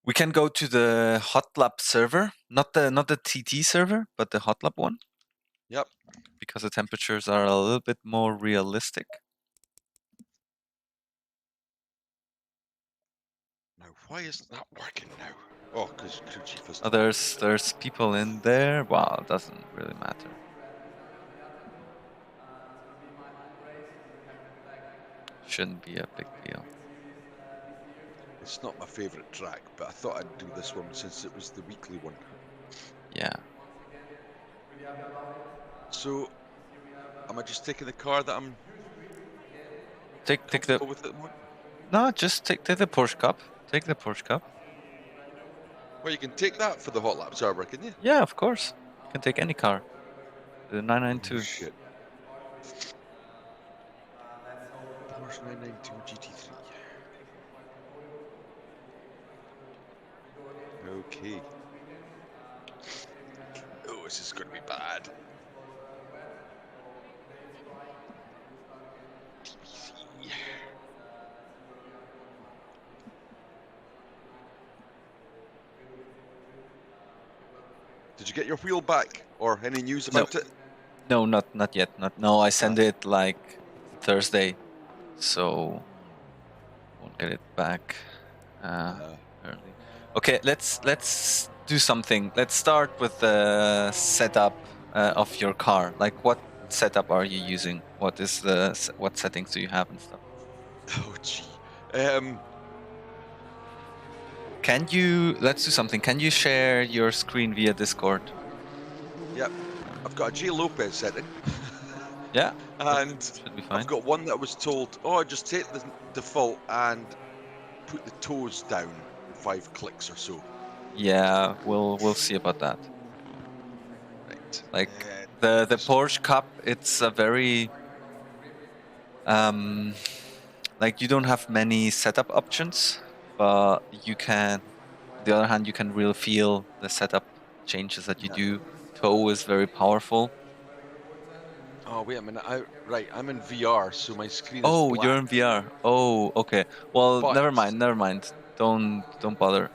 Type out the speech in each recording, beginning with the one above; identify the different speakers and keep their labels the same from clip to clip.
Speaker 1: We can go to the hot lab server, not the TT server, but the hot lab one.
Speaker 2: Yep.
Speaker 1: Because the temperatures are a little bit more realistic.
Speaker 2: Now, why isn't that working now? Oh, because crew chief is.
Speaker 1: Oh, there's people in there. Well, it doesn't really matter. Shouldn't be a big deal.
Speaker 2: It's not my favourite track, but I thought I'd do this one since it was the weekly one.
Speaker 1: Yeah.
Speaker 2: So, am I just taking the car that I'm
Speaker 1: Take the
Speaker 2: comfortable with at the moment?
Speaker 1: no, just take the Porsche Cup. Take the Porsche Cup.
Speaker 2: Well, you can take that for the hot lap server, can you?
Speaker 1: Yeah, of course. You can take any car. The
Speaker 2: Oh
Speaker 1: 992.
Speaker 2: shit. Porsche 992 GT3. Okay. Oh, this is going to be bad. TBC. Did you get your wheel back, or any news about it?
Speaker 1: No, not yet. No, I sent
Speaker 2: Ah.
Speaker 1: it like Thursday, so won't get it back early. Okay, let's do something. Let's start with the setup of your car. Like, what setup are you using? What settings do you have and stuff?
Speaker 2: Oh gee.
Speaker 1: Let's do something. Can you share your screen via Discord?
Speaker 2: Yep. I've got a J Lopez setting.
Speaker 1: Yeah,
Speaker 2: And
Speaker 1: should be
Speaker 2: I've
Speaker 1: fine.
Speaker 2: got one that was told, oh, just take the default and put the toes down 5 clicks or so.
Speaker 1: Yeah, we'll see about that.
Speaker 2: Right.
Speaker 1: Like the Porsche Cup, it's a very like you don't have many setup options, but you can. On the other hand, you can really feel the setup changes that you do. Toe is very powerful.
Speaker 2: Oh, wait a minute. I'm in VR, so my screen is
Speaker 1: Oh, you're
Speaker 2: black.
Speaker 1: in VR. Oh, okay. Well,
Speaker 2: But
Speaker 1: never mind. Never mind. Don't bother.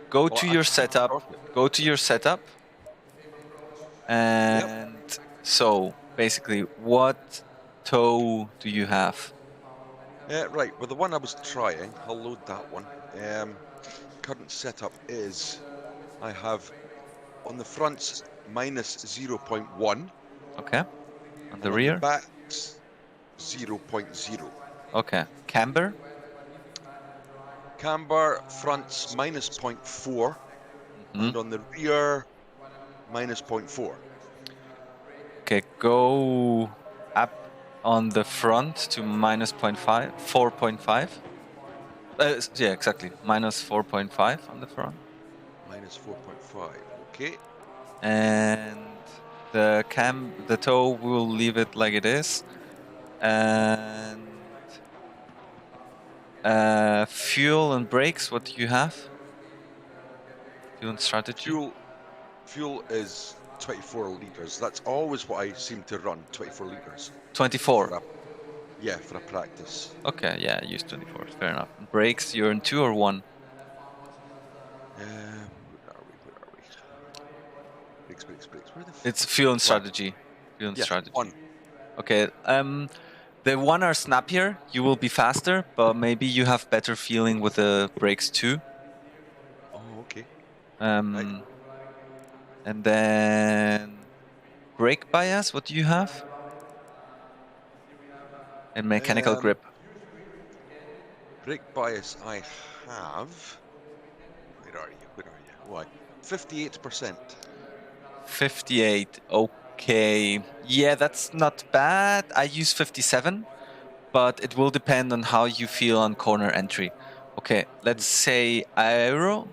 Speaker 1: Go
Speaker 2: well,
Speaker 1: to
Speaker 2: I
Speaker 1: your
Speaker 2: can still
Speaker 1: setup.
Speaker 2: start it.
Speaker 1: Go to your setup,
Speaker 2: Yep.
Speaker 1: and so basically, what toe do you have?
Speaker 2: Right. Well, the one I was trying, I'll load that one. Current setup is I have on the fronts minus 0.1
Speaker 1: Okay. On the
Speaker 2: and on the
Speaker 1: rear.
Speaker 2: backs 0.0.
Speaker 1: Okay. Camber.
Speaker 2: Camber fronts minus 0.4 and on the rear minus 0.4.
Speaker 1: Okay, go up on the front to minus 0.5, 4.5. Yeah, exactly. Minus 4.5 on the front.
Speaker 2: Minus 4.5. Okay.
Speaker 1: And the toe, we'll leave it like it is. And fuel and brakes, what do you have? Fuel and strategy?
Speaker 2: Fuel is 24 liters. That's always what I seem to run, 24 liters.
Speaker 1: 24.
Speaker 2: For a practice.
Speaker 1: Okay, yeah, use 24. Fair enough. Brakes, you're in 2 or 1?
Speaker 2: Where are we? Brakes. Where the
Speaker 1: It's
Speaker 2: fuck?
Speaker 1: fuel and
Speaker 2: One.
Speaker 1: strategy. Fuel and
Speaker 2: Yeah,
Speaker 1: strategy.
Speaker 2: one.
Speaker 1: Okay. The one are snappier. You will be faster, but maybe you have better feeling with the brakes too.
Speaker 2: Oh, okay. Right.
Speaker 1: And then brake bias. What do you have? And mechanical grip.
Speaker 2: Brake bias I have. Where are you? Why? 58%.
Speaker 1: 58. Okay. Yeah, that's not bad. I use 57, but it will depend on how you feel on corner entry. Okay, let's say aero.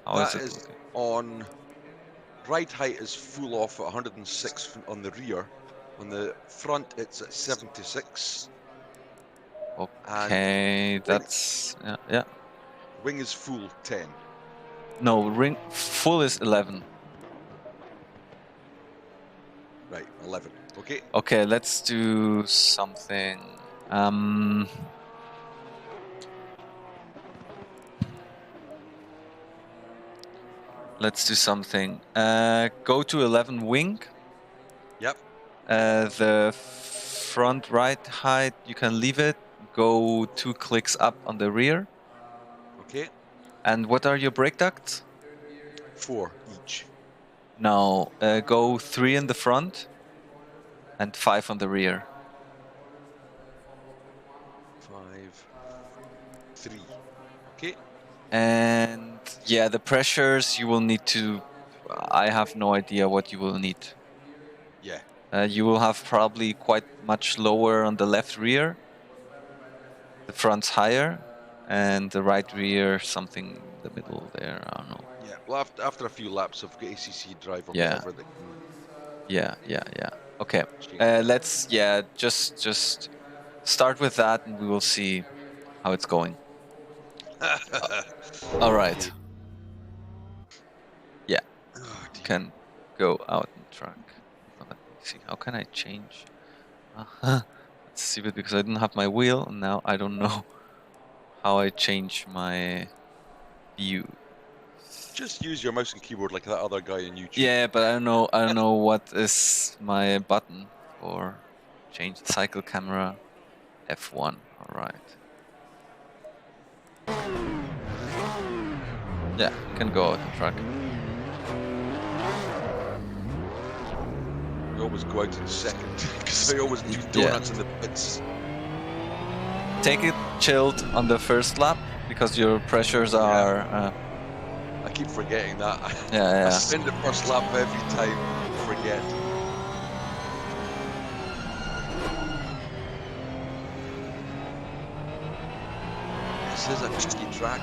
Speaker 1: How is
Speaker 2: That
Speaker 1: it
Speaker 2: is
Speaker 1: looking?
Speaker 2: on ride height is full off at 106 on the rear. On the front, it's at 76. And
Speaker 1: Okay,
Speaker 2: wing,
Speaker 1: that's yeah.
Speaker 2: wing is full 10.
Speaker 1: No, ring full is 11.
Speaker 2: Right, 11. Okay.
Speaker 1: Okay, let's do something. let's do something. Go to 11 wing.
Speaker 2: Yep.
Speaker 1: The front right height, you can leave it. Go 2 clicks up on the rear.
Speaker 2: Okay.
Speaker 1: And what are your brake ducts?
Speaker 2: 4 each.
Speaker 1: Now go 3 in the front and 5 on the rear.
Speaker 2: 5, 3. Okay.
Speaker 1: And yeah, the pressures you will need to. I have no idea what you will need.
Speaker 2: Yeah.
Speaker 1: You will have probably quite much lower on the left rear. The front's higher, and the right rear something in the middle there. I don't know.
Speaker 2: Yeah. Well, after a few laps of ACC drive or
Speaker 1: Yeah.
Speaker 2: whatever, they can
Speaker 1: Yeah. Okay.
Speaker 2: change.
Speaker 1: Let's just start with that, and we will see how it's going. All right.
Speaker 2: Okay.
Speaker 1: Yeah.
Speaker 2: Oh, dear.
Speaker 1: Can go out and track. Let me see. How can I change? Let's see it, because I didn't have my wheel, and now I don't know how I change my view.
Speaker 2: Just use your mouse and keyboard like that other guy on YouTube.
Speaker 1: Yeah, but I don't know. I don't know what is my button for change the cycle camera. F1. All right. Yeah, can go out and track.
Speaker 2: I always go out in second because I always do donuts in the pits.
Speaker 1: Take it chilled on the first lap because your pressures are.
Speaker 2: I keep forgetting that.
Speaker 1: Yeah.
Speaker 2: I spend the first lap every time. Forget. This is a tricky track.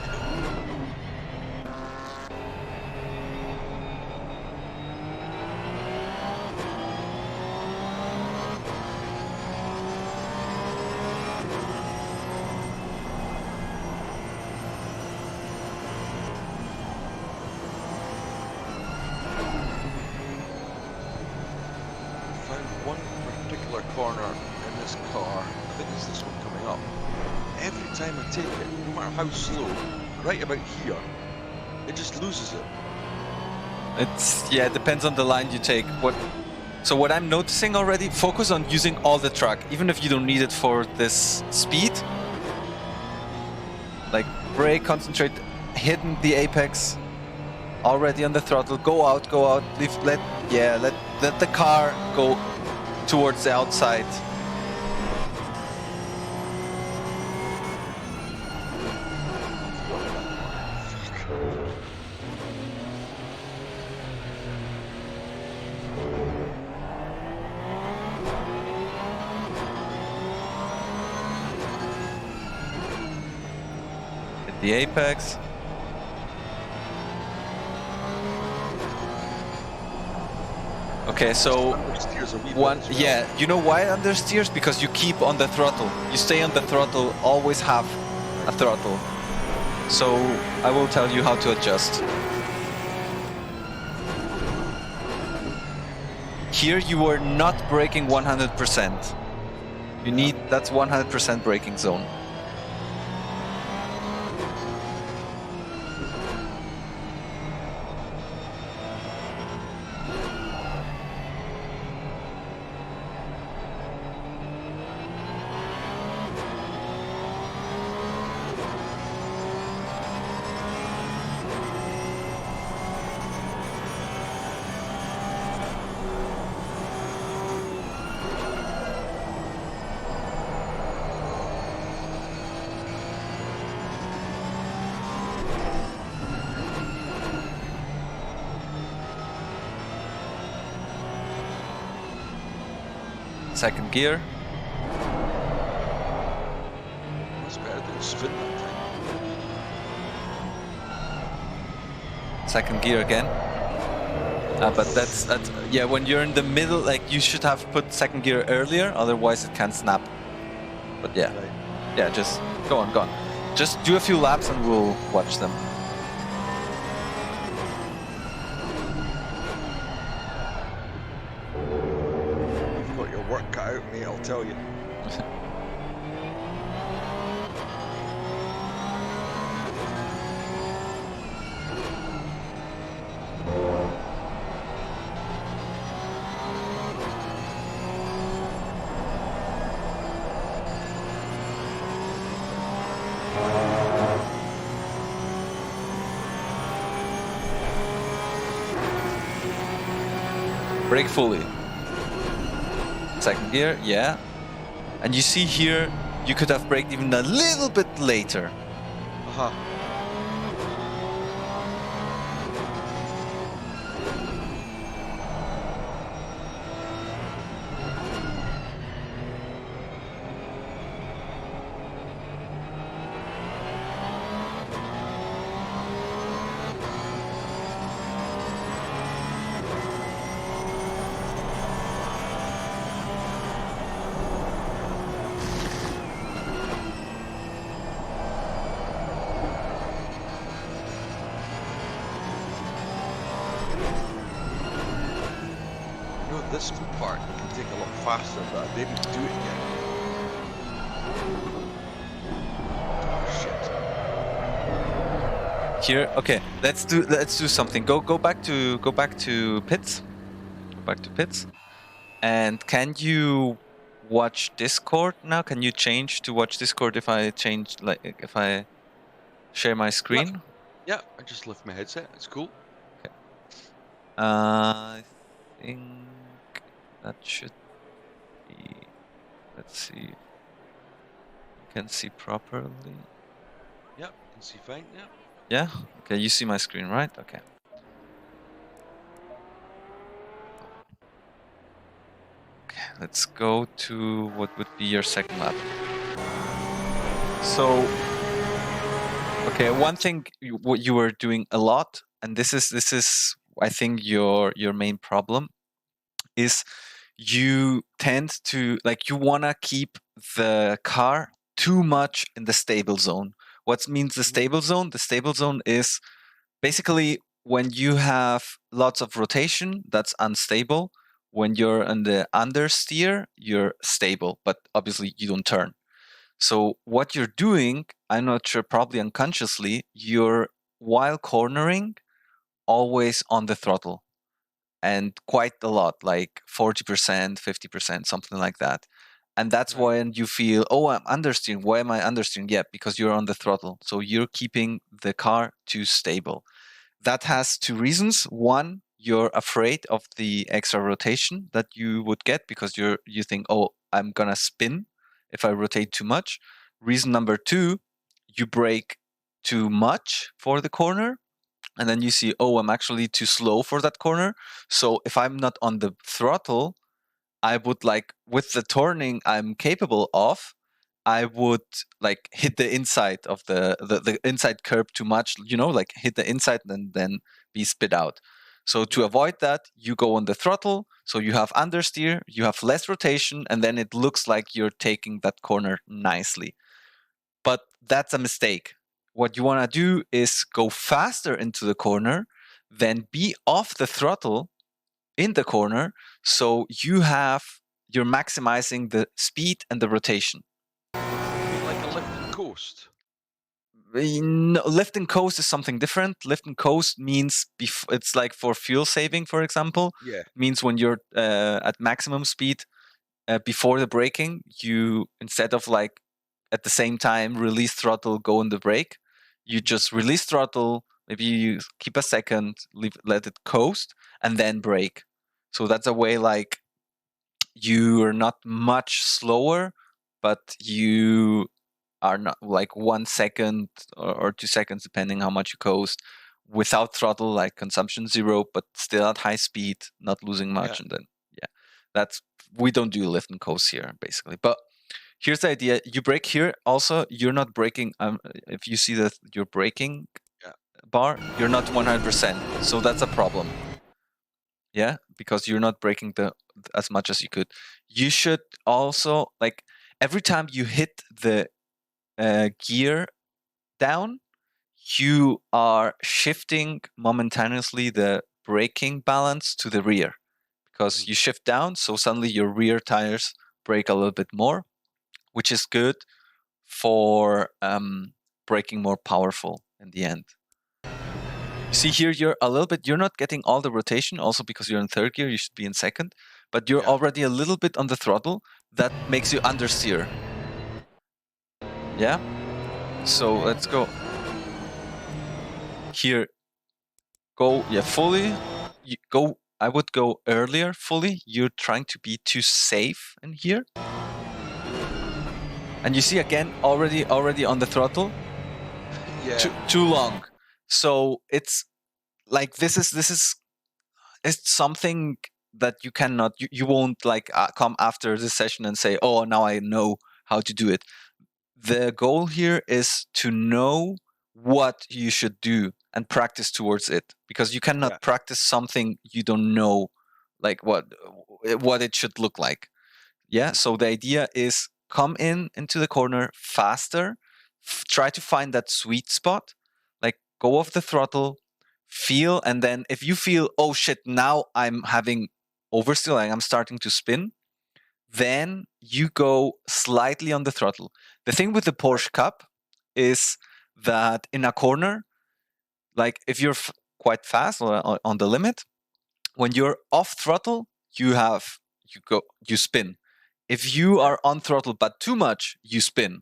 Speaker 2: One particular corner in this car, I think it's this one coming up. Every time I take it, no matter how slow, right about here, it just loses it.
Speaker 1: It depends on the line you take. So what I'm noticing already, focus on using all the truck, even if you don't need it for this speed. Like brake, concentrate, hitting the apex, already on the throttle. Go out, let the car go towards the outside. Hit the apex. Okay, so you know why understeers? Because you keep on the throttle. You stay on the throttle, always have a throttle. So I will tell you how to adjust. Here you are not braking 100%. That's 100% braking zone. Second gear.
Speaker 2: That's better than spin that time.
Speaker 1: Second gear again. But that's when you're in the middle, like you should have put second gear earlier, otherwise it can snap. But just go on. Just do a few laps and we'll watch them.
Speaker 2: You've got your work cut out, mate, I'll tell you.
Speaker 1: Brake fully. Second gear, yeah. And you see here, you could have braked even a little bit later.
Speaker 2: Uh-huh. You know, this part can take a lot faster, but I didn't do it yet. Oh, shit.
Speaker 1: Here, okay, let's do something. Go back to pits. Go back to pits. And can you watch Discord now? Can you change to watch Discord if I change, like, if I share my screen?
Speaker 2: Yeah, I just left my headset. It's cool.
Speaker 1: Okay. I think that should be. Let's see. You can see properly.
Speaker 2: Yeah, can see fine. Yeah.
Speaker 1: Yeah. Okay. You see my screen, right? Okay. Okay. Let's go to what would be your second lap. So. Okay, one thing what you were doing a lot, and this is I think your main problem, is you tend to, like, you wanna keep the car too much in the stable zone. What means the stable zone? The stable zone is basically when you have lots of rotation, that's unstable. When you're on the understeer, you're stable, but obviously you don't turn. So what you're doing, I'm not sure, probably unconsciously, you're, while cornering, always on the throttle, and quite a lot, like 40%, 50%, something like that. And that's
Speaker 2: Right.
Speaker 1: when you feel, oh, I'm understeering. Why am I understeering? Yeah, because you're on the throttle. So you're keeping the car too stable. That has two reasons. One, you're afraid of the extra rotation that you would get because you think, oh, I'm gonna spin if I rotate too much. Reason number two, you brake too much for the corner, and then you see, oh, I'm actually too slow for that corner. So if I'm not on the throttle, I would, like, with the turning I'm capable of, I would, like, hit the inside of the inside curb too much, like hit the inside and then be spit out. So to
Speaker 2: Yeah.
Speaker 1: avoid that, you go on the throttle, so you have understeer, you have less rotation, and then it looks like you're taking that corner nicely. But that's a mistake. What you want to do is go faster into the corner, then be off the throttle in the corner, so you're maximizing the speed and the rotation.
Speaker 2: Like a lift and coast.
Speaker 1: No, lift and coast is something different. Lift and coast means it's like for fuel saving, for example.
Speaker 2: Yeah.
Speaker 1: Means when you're at maximum speed before the braking, you, instead of, like, at the same time release throttle, go on the brake, you just release throttle. Maybe you keep a second, let it coast, and then brake. So that's a way, like, you are not much slower, but you are not, like, 1 second or 2 seconds, depending how much you coast, without throttle, like consumption zero, but still at high speed, not losing much.
Speaker 2: Yeah.
Speaker 1: And then, yeah, we don't do lift and coast here, basically. But here's the idea: you brake here. Also, you're not braking. If you see that your braking bar, you're not 100%. So that's a problem. Yeah, because you're not braking as much as you could. You should also, like, every time you hit the gear down, you are shifting momentaneously the braking balance to the rear, because you shift down, so suddenly your rear tires brake a little bit more, which is good for braking more powerful in the end. You see here, you're not getting all the rotation, also because you're in third gear, you should be in second, but you're already a little bit on the throttle. That makes you understeer. Yeah? So let's go. Here, go, yeah, fully. You go. I would go earlier fully. You're trying to be too safe in here. And you see again, already on the throttle.
Speaker 2: Yeah.
Speaker 1: Too long. So it's like this is it's something that you cannot. You won't like come after this session and say, oh, now I know how to do it. The goal here is to know what you should do and practice towards it, because you cannot
Speaker 2: Yeah.
Speaker 1: practice something you don't know, like what it should look like. Yeah. So the idea is come into the corner faster, try to find that sweet spot, like go off the throttle, feel, and then if you feel, oh shit, now I'm having oversteer, like I'm starting to spin, then you go slightly on the throttle. The thing with the Porsche Cup is that in a corner, like if you're quite fast or on the limit, when you're off throttle, you spin. If you are on throttle but too much, you spin.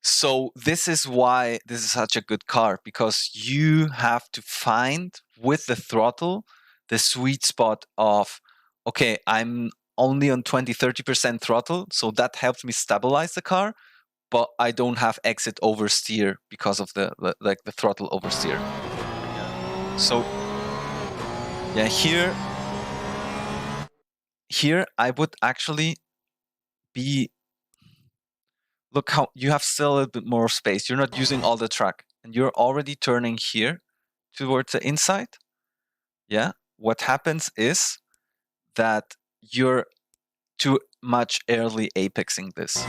Speaker 1: So this is why this is such a good car, because you have to find with the throttle the sweet spot of, okay, I'm only on 20-30% throttle, so that helps me stabilize the car, but I don't have exit oversteer because of the throttle oversteer. So yeah, here I would actually be, look how you have still a little bit more space. You're not using all the track, and you're already turning here towards the inside. Yeah. What happens is that you're too much early apexing this.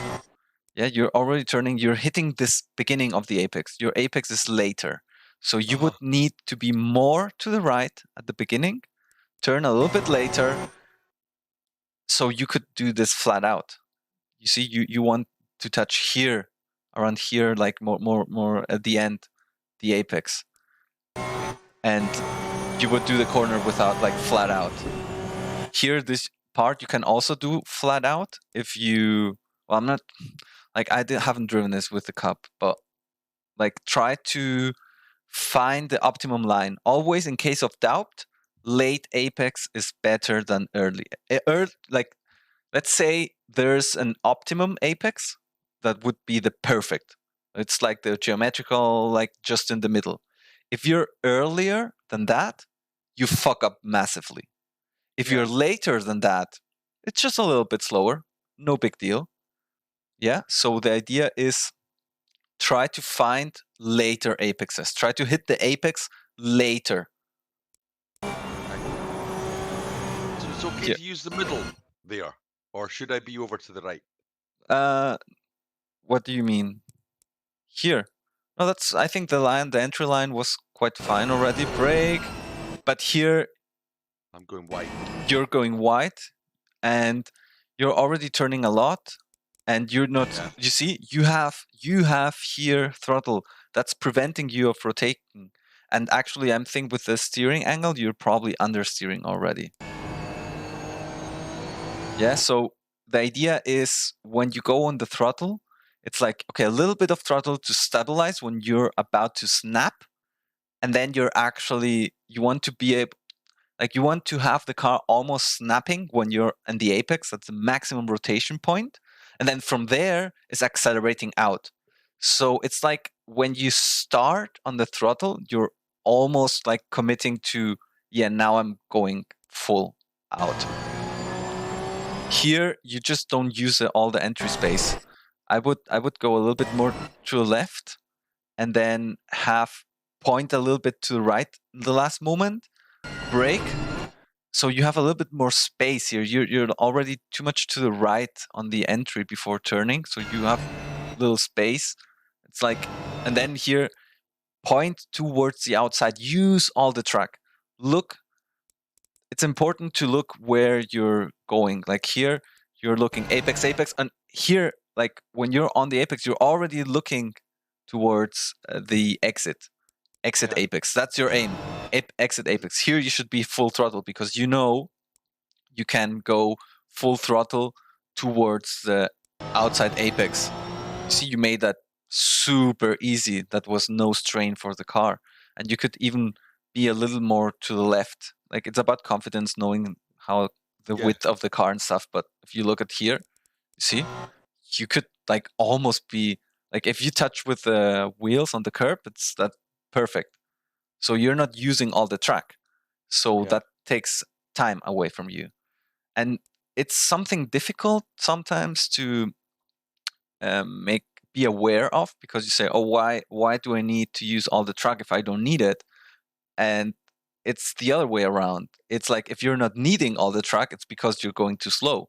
Speaker 1: Yeah, you're already turning, you're hitting this beginning of the apex. Your apex is later. So you would need to be more to the right at the beginning, turn a little bit later, so you could do this flat out. You see, you want to touch here, around here, like more at the end, the apex. And you would do the corner without, like, flat out. Here, this part you can also do flat out if you, well, I'm not, like, haven't driven this with the Cup, but like try to find the optimum line. Always, in case of doubt, late apex is better than early. Like, let's say there's an optimum apex that would be the perfect. It's like the geometrical, like just in the middle. If you're earlier than that, you fuck up massively. If you're later than that, it's just a little bit slower. No big deal. Yeah. So the idea is try to find later apexes. Try to hit the apex later.
Speaker 2: So it's okay to use the middle there, or should I be over to the right?
Speaker 1: What do you mean? Here. No, that's, I think the entry line was quite fine already. Brake. But here
Speaker 2: I'm going wide.
Speaker 1: you're going wide and you're already turning a lot, and you're not, you see, you have here throttle that's preventing you of rotating. And actually, I'm thinking with the steering angle, you're probably understeering already. Yeah, so the idea is when you go on the throttle, it's like, okay, a little bit of throttle to stabilize when you're about to snap. And then you want to be able, like, you want to have the car almost snapping when you're in the apex. That's the maximum rotation point. And then from there, it's accelerating out. So it's like when you start on the throttle, you're almost like committing to, yeah, now I'm going full out. Here, you just don't use all the entry space. I would go a little bit more to the left, and then point a little bit to the right in the last moment, brake. So you have a little bit more space here. You're already too much to the right on the entry before turning, so you have little space. It's like, and then here, point towards the outside. Use all the track. Look, it's important to look where you're going. Like here, you're looking apex, and here, like when you're on the apex, you're already looking towards the exit apex. That's your aim. Exit apex. Here you should be full throttle, because you know you can go full throttle towards the outside apex. See, you made that super easy. That was no strain for the car. And you could even be a little more to the left. Like, it's about confidence, knowing how the width of the car and stuff. But if you look at here, you see, you could like almost be like, if you touch with the wheels on the curb, it's that perfect. So you're not using all the track. So that takes time away from you. And it's something difficult sometimes to be aware of, because you say, oh, why do I need to use all the track if I don't need it? And it's the other way around. It's like, if you're not needing all the track, it's because you're going too slow.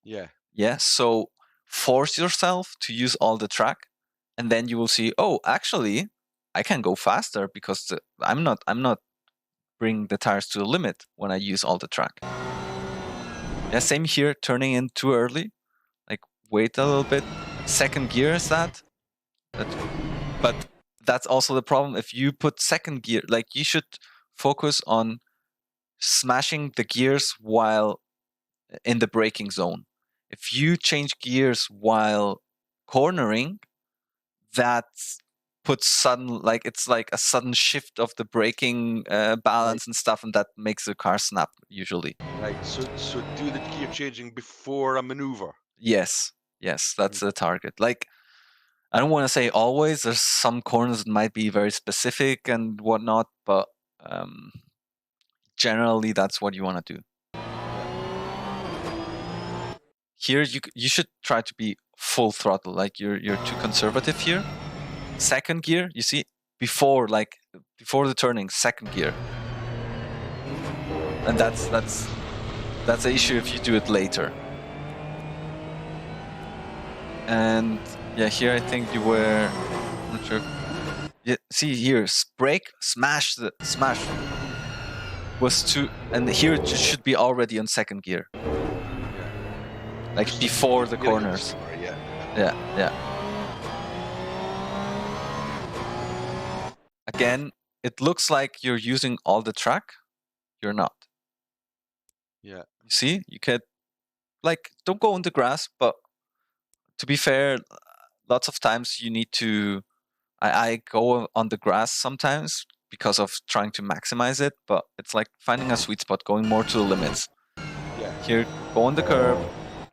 Speaker 1: Yeah. So force yourself to use all the track, and then you will see, oh, actually, I can go faster because I'm not bringing the tires to the limit when I use all the track. Yeah, same here, turning in too early. Like, wait a little bit. Second gear is that. But that's also the problem. If you put second gear, like, you should focus on smashing the gears while in the braking zone. If you change gears while cornering, that puts sudden, like, it's like a sudden shift of the braking balance and stuff, and that makes the car snap usually.
Speaker 2: Right. So do the gear changing before a maneuver.
Speaker 1: Yes, that's the target. Like, I don't want to say always. There's some corners that might be very specific and whatnot, but generally that's what you want to do. Here you should try to be full throttle. Like, you're too conservative here. Second gear, you see, before the turning, second gear, and that's the issue if you do it later. And yeah, here I think you were, I'm not sure. Yeah, see here, brake, smash was two, and here it should be already on second gear. Like, before the corners. Yeah. Again, it looks like you're using all the track. You're not.
Speaker 2: Yeah.
Speaker 1: You see, you could, like, don't go on the grass, but to be fair, lots of times you need to, I go on the grass sometimes because of trying to maximize it, but it's like finding a sweet spot, going more to the limits. Here, go on the curb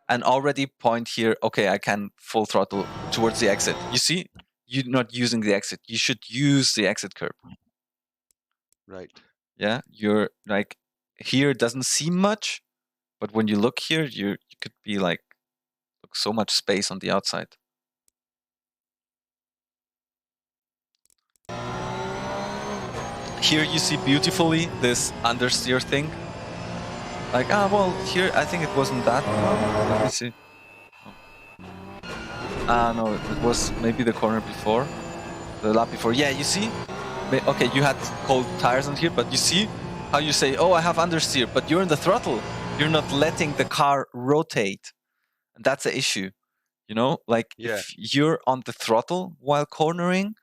Speaker 1: and already point here, okay, I can full throttle towards the exit. You see, you're not using the exit. You should use the exit curb.
Speaker 2: Right.
Speaker 1: Yeah, you're like, here it doesn't seem much, but when you look here, you could be like, look, so much space on the outside. Here you see beautifully this understeer thing. Like, well, here I think it wasn't that. Let me see. No, it was maybe the corner before, the lap before. Yeah, you see? Okay, you had cold tires on here, but you see how you say, oh, I have understeer, but you're in the throttle. You're not letting the car rotate. And that's the issue. You know, like, if you're on the throttle while cornering,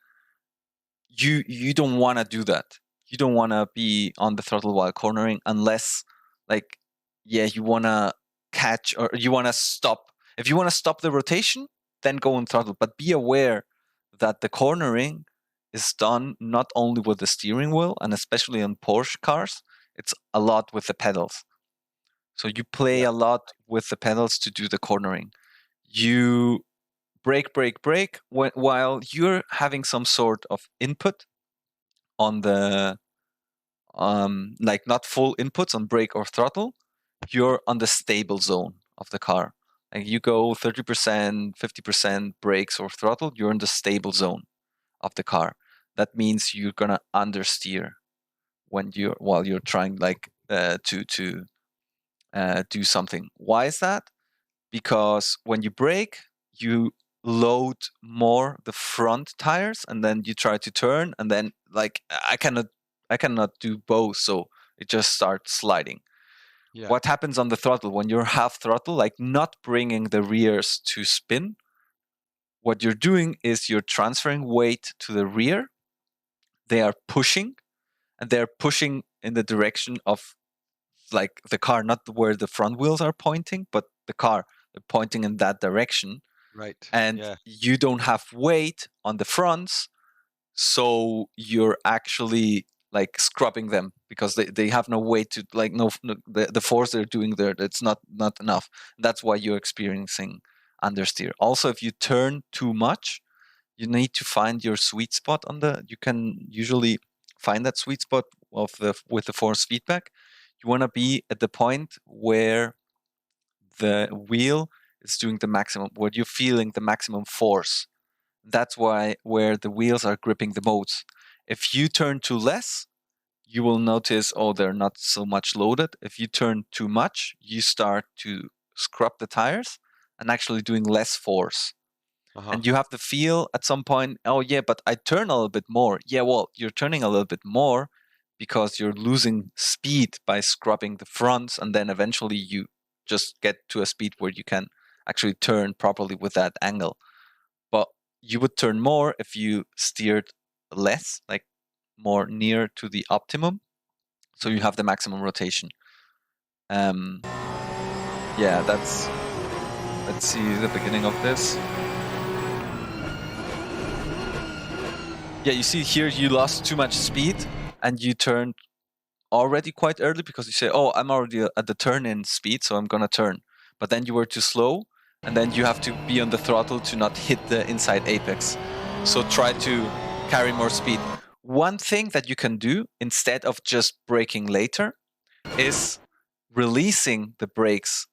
Speaker 1: you don't want to do that. You don't want to be on the throttle while cornering unless, like, yeah, you want to catch, or you want to stop. If you want to stop the rotation, then go on throttle. But be aware that the cornering is done not only with the steering wheel, and especially on Porsche cars, it's a lot with the pedals. So you play a lot with the pedals to do the cornering. You brake while you're having some sort of input on the like, not full inputs on brake or throttle. You're on the stable zone of the car. Like, you go 30%, 50% brakes or throttle, you're in the stable zone of the car. That means you're gonna understeer while you're trying, like, to do something. Why is that? Because when you brake, you load more the front tires, and then you try to turn, and then, like, I cannot do both, so it just starts sliding. What happens on the throttle when you're half throttle, like, not bringing the rears to spin? What you're doing is you're transferring weight to the rear. They are pushing, and they're pushing in the direction of, like, the car, not where the front wheels are pointing, but the car, they're pointing in that direction.
Speaker 2: Right.
Speaker 1: and
Speaker 2: Yeah.
Speaker 1: you don't have weight on the fronts, so you're actually like scrubbing them because they have no weight to like the force they're doing there, it's not enough. That's why you're experiencing understeer. Also, if you turn too much, you need to find your sweet spot on the, you can usually find that sweet spot of the with the force feedback. You want to be at the point where the wheel is doing the maximum, where you're feeling the maximum force. That's why where the wheels are gripping the most. If you turn too less, you will notice, oh, they're not so much loaded. If you turn too much, you start to scrub the tires and actually doing less force.
Speaker 2: Uh-huh.
Speaker 1: And you have to feel at some point, oh yeah, but I turn a little bit more. Yeah, well, you're turning a little bit more because you're losing speed by scrubbing the fronts, and then eventually you just get to a speed where you can actually turn properly with that angle. But you would turn more if you steered less, like more near to the optimum, so you
Speaker 2: Mhm.
Speaker 1: have the maximum rotation. Yeah, that's. Let's see the beginning of this. Yeah, you see here you lost too much speed and you turned already quite early because you say, oh, I'm already at the turn-in speed, so I'm gonna turn. But then you were too slow, and then you have to be on the throttle to not hit the inside apex. So try to carry more speed. One thing that you can do instead of just braking later is releasing the brakes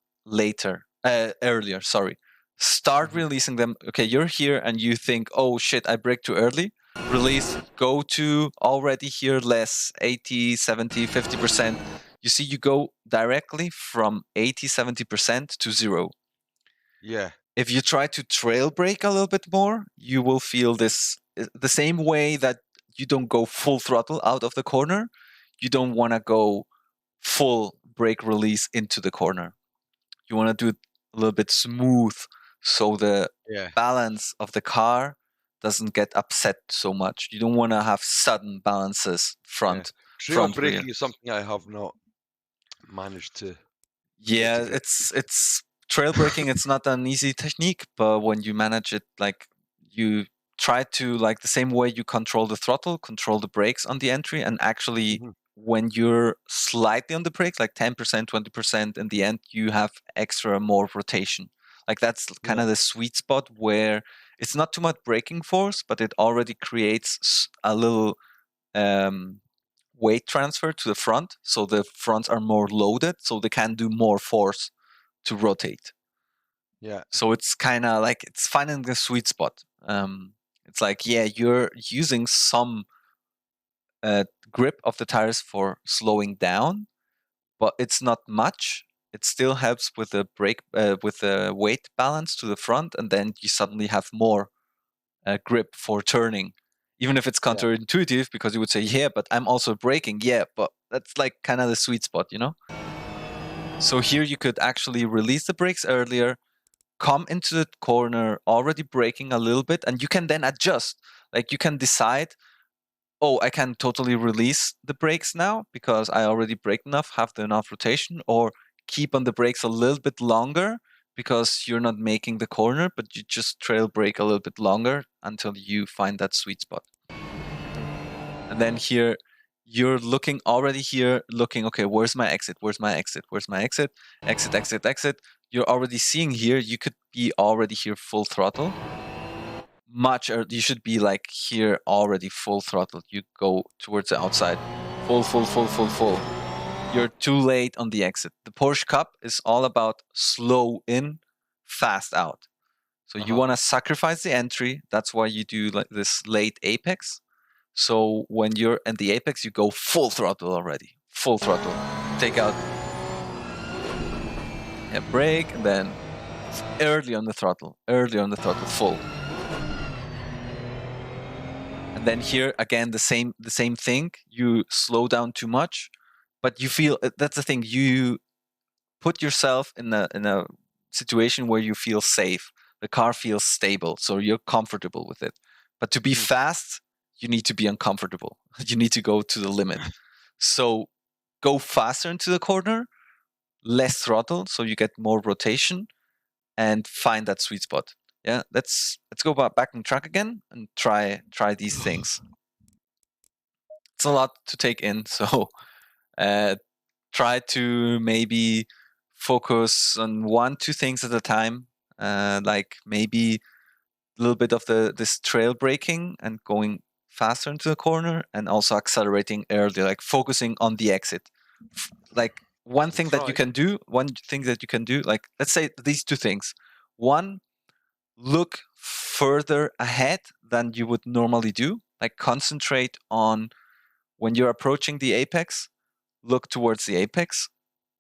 Speaker 1: earlier, sorry. Start
Speaker 2: Mhm.
Speaker 1: releasing them. Okay, you're here and you think, oh shit, I braked too early. Release, go to already here less, 80, 70, 50%. You see, you go directly from 80, 70% to zero.
Speaker 2: Yeah.
Speaker 1: If you try to trail brake a little bit more, you will feel this the same way that you don't go full throttle out of the corner. You don't want to go full brake release into the corner. You want to do it a little bit smooth so the
Speaker 2: Yeah.
Speaker 1: balance of the car doesn't get upset so much. You don't want to have sudden balances
Speaker 2: Yeah.
Speaker 1: front
Speaker 2: Trail
Speaker 1: front rear.
Speaker 2: braking is something I have not managed to get to
Speaker 1: Yeah,
Speaker 2: grips
Speaker 1: it's trail braking. It's not an easy technique, but when you manage it, like you try to like the same way you control the throttle, control the brakes on the entry, and actually
Speaker 2: with.
Speaker 1: when you're slightly on the brakes, like 10%, 20%, in the end, you have extra more rotation. Like that's kind
Speaker 2: Yeah.
Speaker 1: of the sweet spot where it's not too much braking force, but it already creates a little um, weight transfer to the front, so the fronts are more loaded, so they can do more force to rotate.
Speaker 2: Yeah.
Speaker 1: So it's kind of like it's finding the sweet spot. It's like, yeah, you're using some grip of the tires for slowing down, but it's not much. It still helps with the brake, with the weight balance to the front, and then you suddenly have more grip for turning. Even if it's
Speaker 2: Yeah.
Speaker 1: counterintuitive, because you would say, yeah, but I'm also braking. Yeah, but that's like kind of the sweet spot, you know? So here you could actually release the brakes earlier, come into the corner already braking a little bit, and you can then adjust. Like you can decide, oh, I can totally release the brakes now because I already braked enough, have the enough rotation, or keep on the brakes a little bit longer because you're not making the corner, but you just trail brake a little bit longer until you find that sweet spot.
Speaker 2: Mhm.
Speaker 1: And then here, you're looking already here, looking, okay, where's my exit? Where's my exit? Where's my exit? Exit, exit, exit. You're already seeing here, you could be already here full throttle. You should be like here already full throttle. You go towards the outside. Full, full, full, full, full. You're too late on the exit. The Porsche Cup is all about slow in, fast out. So you
Speaker 2: Uh-huh.
Speaker 1: want to sacrifice the entry. That's why you do like this late apex. So when you're in the apex, you go full throttle already. Full throttle. Take out a brake and then early on the throttle. Early on the throttle, full. And then here again the same thing. You slow down too much, but you feel that's the thing. You put yourself in a situation where you feel safe. The car feels stable, so you're comfortable with it. But to be
Speaker 2: Mhm.
Speaker 1: fast, you need to be uncomfortable. You need to go to the limit. So go faster into the corner, less throttle, so you get more rotation, and find that sweet spot. Yeah, let's go back on track again and try these things. It's a lot to take in, so try to maybe focus on 1-2 things at a time. Like maybe a little bit of this trail braking and going faster into the corner, and also accelerating early, like focusing on the exit. Like one thing that you can do, like let's say these 2 things. One, look further ahead than you would normally do. Like concentrate on when you're approaching the apex, look towards the apex,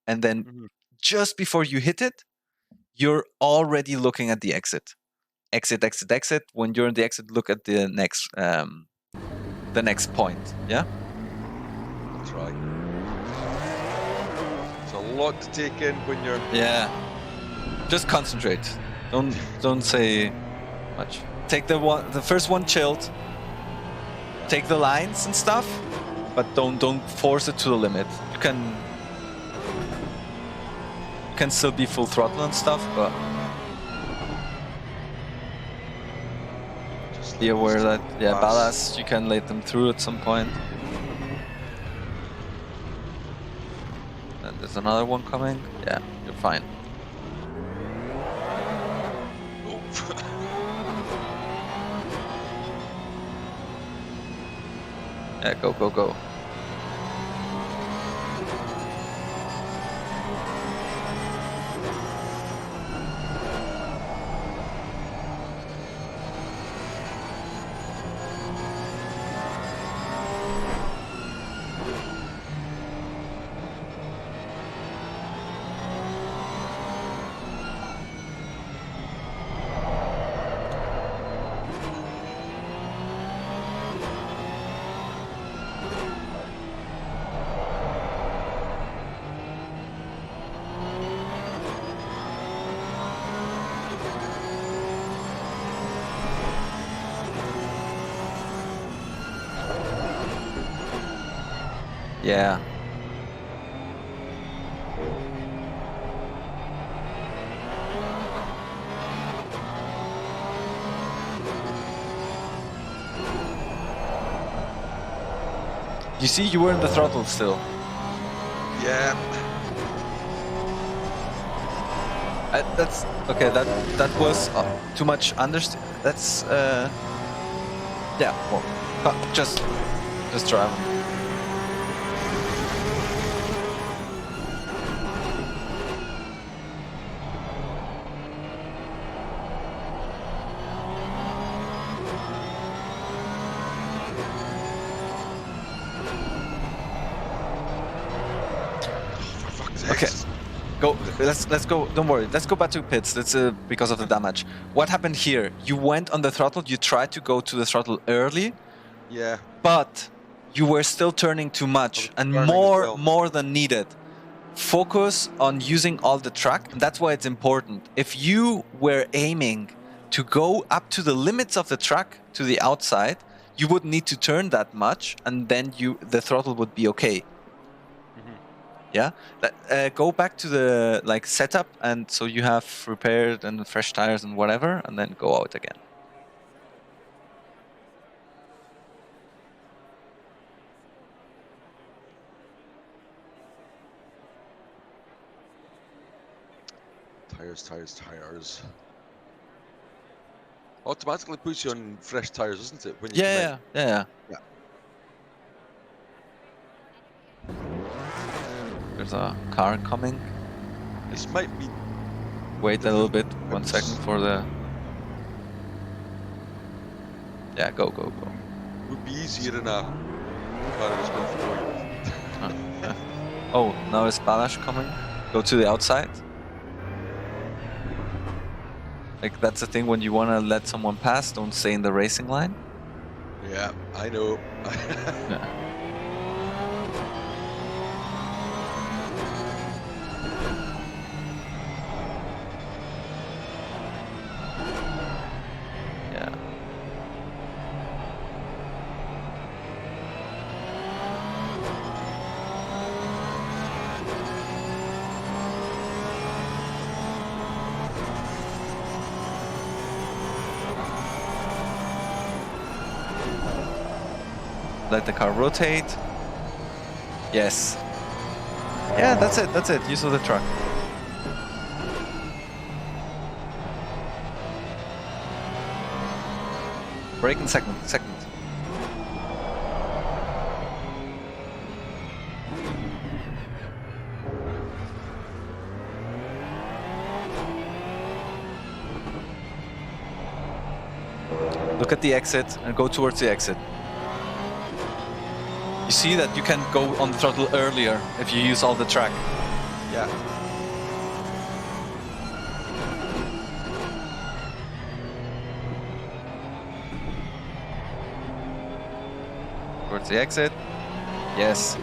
Speaker 1: and then just before you hit it, you're already looking at the exit. Exit. When you're in the exit, look at the next point. Yeah.
Speaker 2: I'll try. It's a lot to take in when you're.
Speaker 1: Yeah. Just concentrate. Don't say much. Take the first one chilled. Take the lines and stuff, but don't force it to the limit. You can still be full throttle and stuff, but just be aware that ballast, you can let them through at some point. And there's another one coming. Yeah, you're fine. Yeah, go. Yeah. You see, you were in the throttle still.
Speaker 2: Yeah.
Speaker 1: That's okay. That was too much. That's yeah. Well, just drive. Okay, go. Let's go. Don't worry. Let's go back to pits. That's because of the damage. What happened here? You went on the throttle. You tried to go to the throttle early.
Speaker 2: Yeah.
Speaker 1: But you were still turning too much and more than needed. Focus on using all the track, and that's why it's important. If you were aiming to go up to the limits of the track to the outside, you wouldn't need to turn that much, and then the throttle would be okay. Yeah, go back to the setup, and so you have repaired and fresh tires and whatever, and then go out again.
Speaker 2: Tires. Automatically puts you on fresh tires, doesn't it? When you
Speaker 1: Yeah. There's a car coming.
Speaker 2: This might be.
Speaker 1: Wait a little bit. 1 second for the. Yeah, go.
Speaker 2: Would be easier in a car that's been forward.
Speaker 1: Oh, now is Balash coming? Go to the outside. Like, that's the thing when you want to let someone pass, don't stay in the racing line.
Speaker 2: Yeah, I know.
Speaker 1: Yeah. let the car rotate. Yes. Yeah, that's it. That's it. Use of the truck. Brake in second. Look at the exit and go towards the exit. You see that you can go on the throttle earlier if you use all the track.
Speaker 2: Yeah.
Speaker 1: Towards the exit. Yes.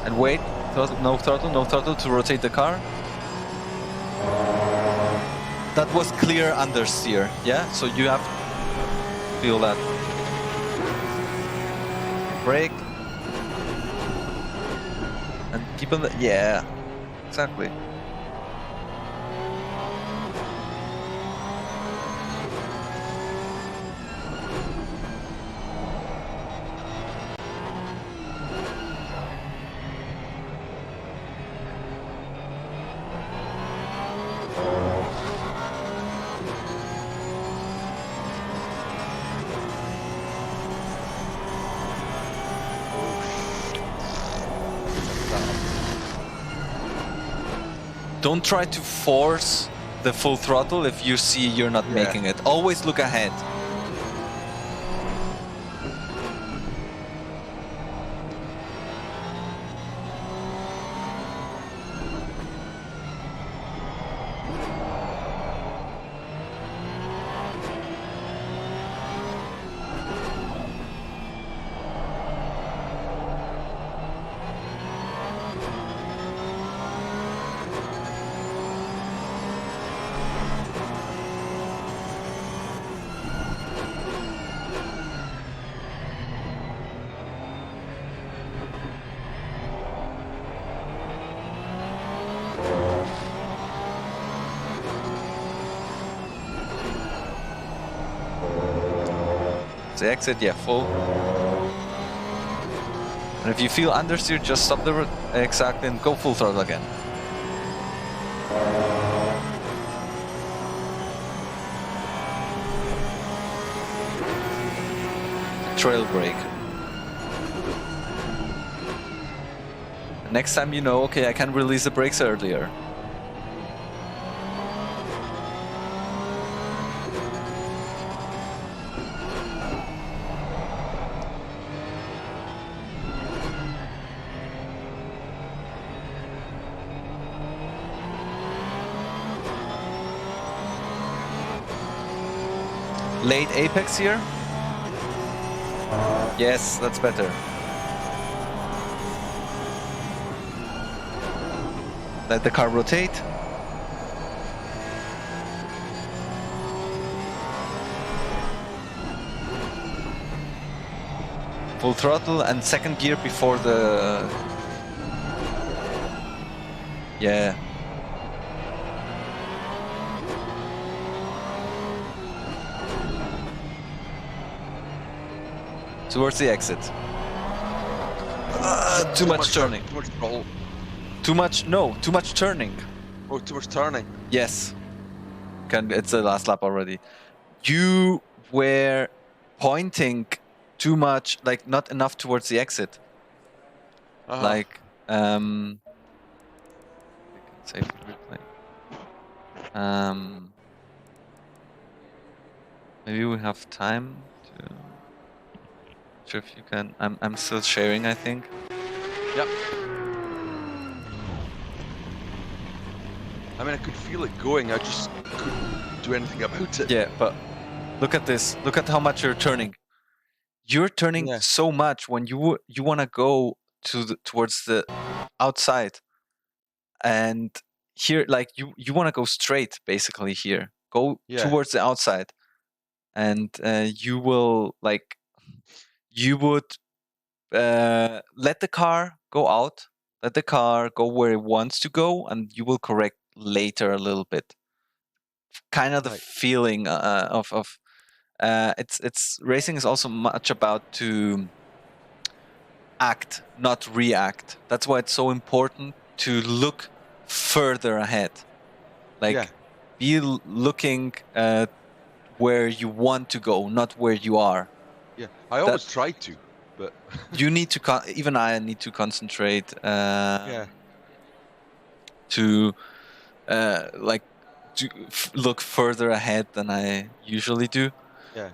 Speaker 1: And wait. No throttle to rotate the car. That was clear understeer, yeah? So you have to feel that. Brake. And keep on the, yeah, exactly. Don't try to force the full throttle if you see you're not making it. Always look ahead. The exit, yeah, full. And if you feel understeer, just stop the exact and go full throttle again. Trail brake. Next time you know, okay, I can release the brakes earlier. Late apex here. Yes, that's better. Let the car rotate. Full throttle and second gear before the... Yeah. Towards the exit. Too much turning.
Speaker 2: Too much roll.
Speaker 1: Too much turning.
Speaker 2: Oh, too much turning.
Speaker 1: Yes. It's the last lap already. You were pointing too much, like not enough towards the exit. Like, I can save the replay. Maybe we have time to... Not sure if you can... I'm still sharing, I think.
Speaker 2: Yep. I mean, I could feel it going, I just couldn't do anything about it.
Speaker 1: Yeah, but look at this. Look at how much you're turning. You're turning so much when you want to go towards the outside. And here, like, you want to go straight, basically, here. Go towards the outside. And you will, like... You would let the car go out Let the car go where it wants to go, and you will correct later a little bit. Kind of the feeling of it's racing is also much about to act, not react. That's why it's so important to look further ahead. Like be looking where you want to go, not where you are.
Speaker 2: Yeah, I always try to, but
Speaker 1: you need to even I need to concentrate to like to look further ahead than I usually do.
Speaker 2: Yeah.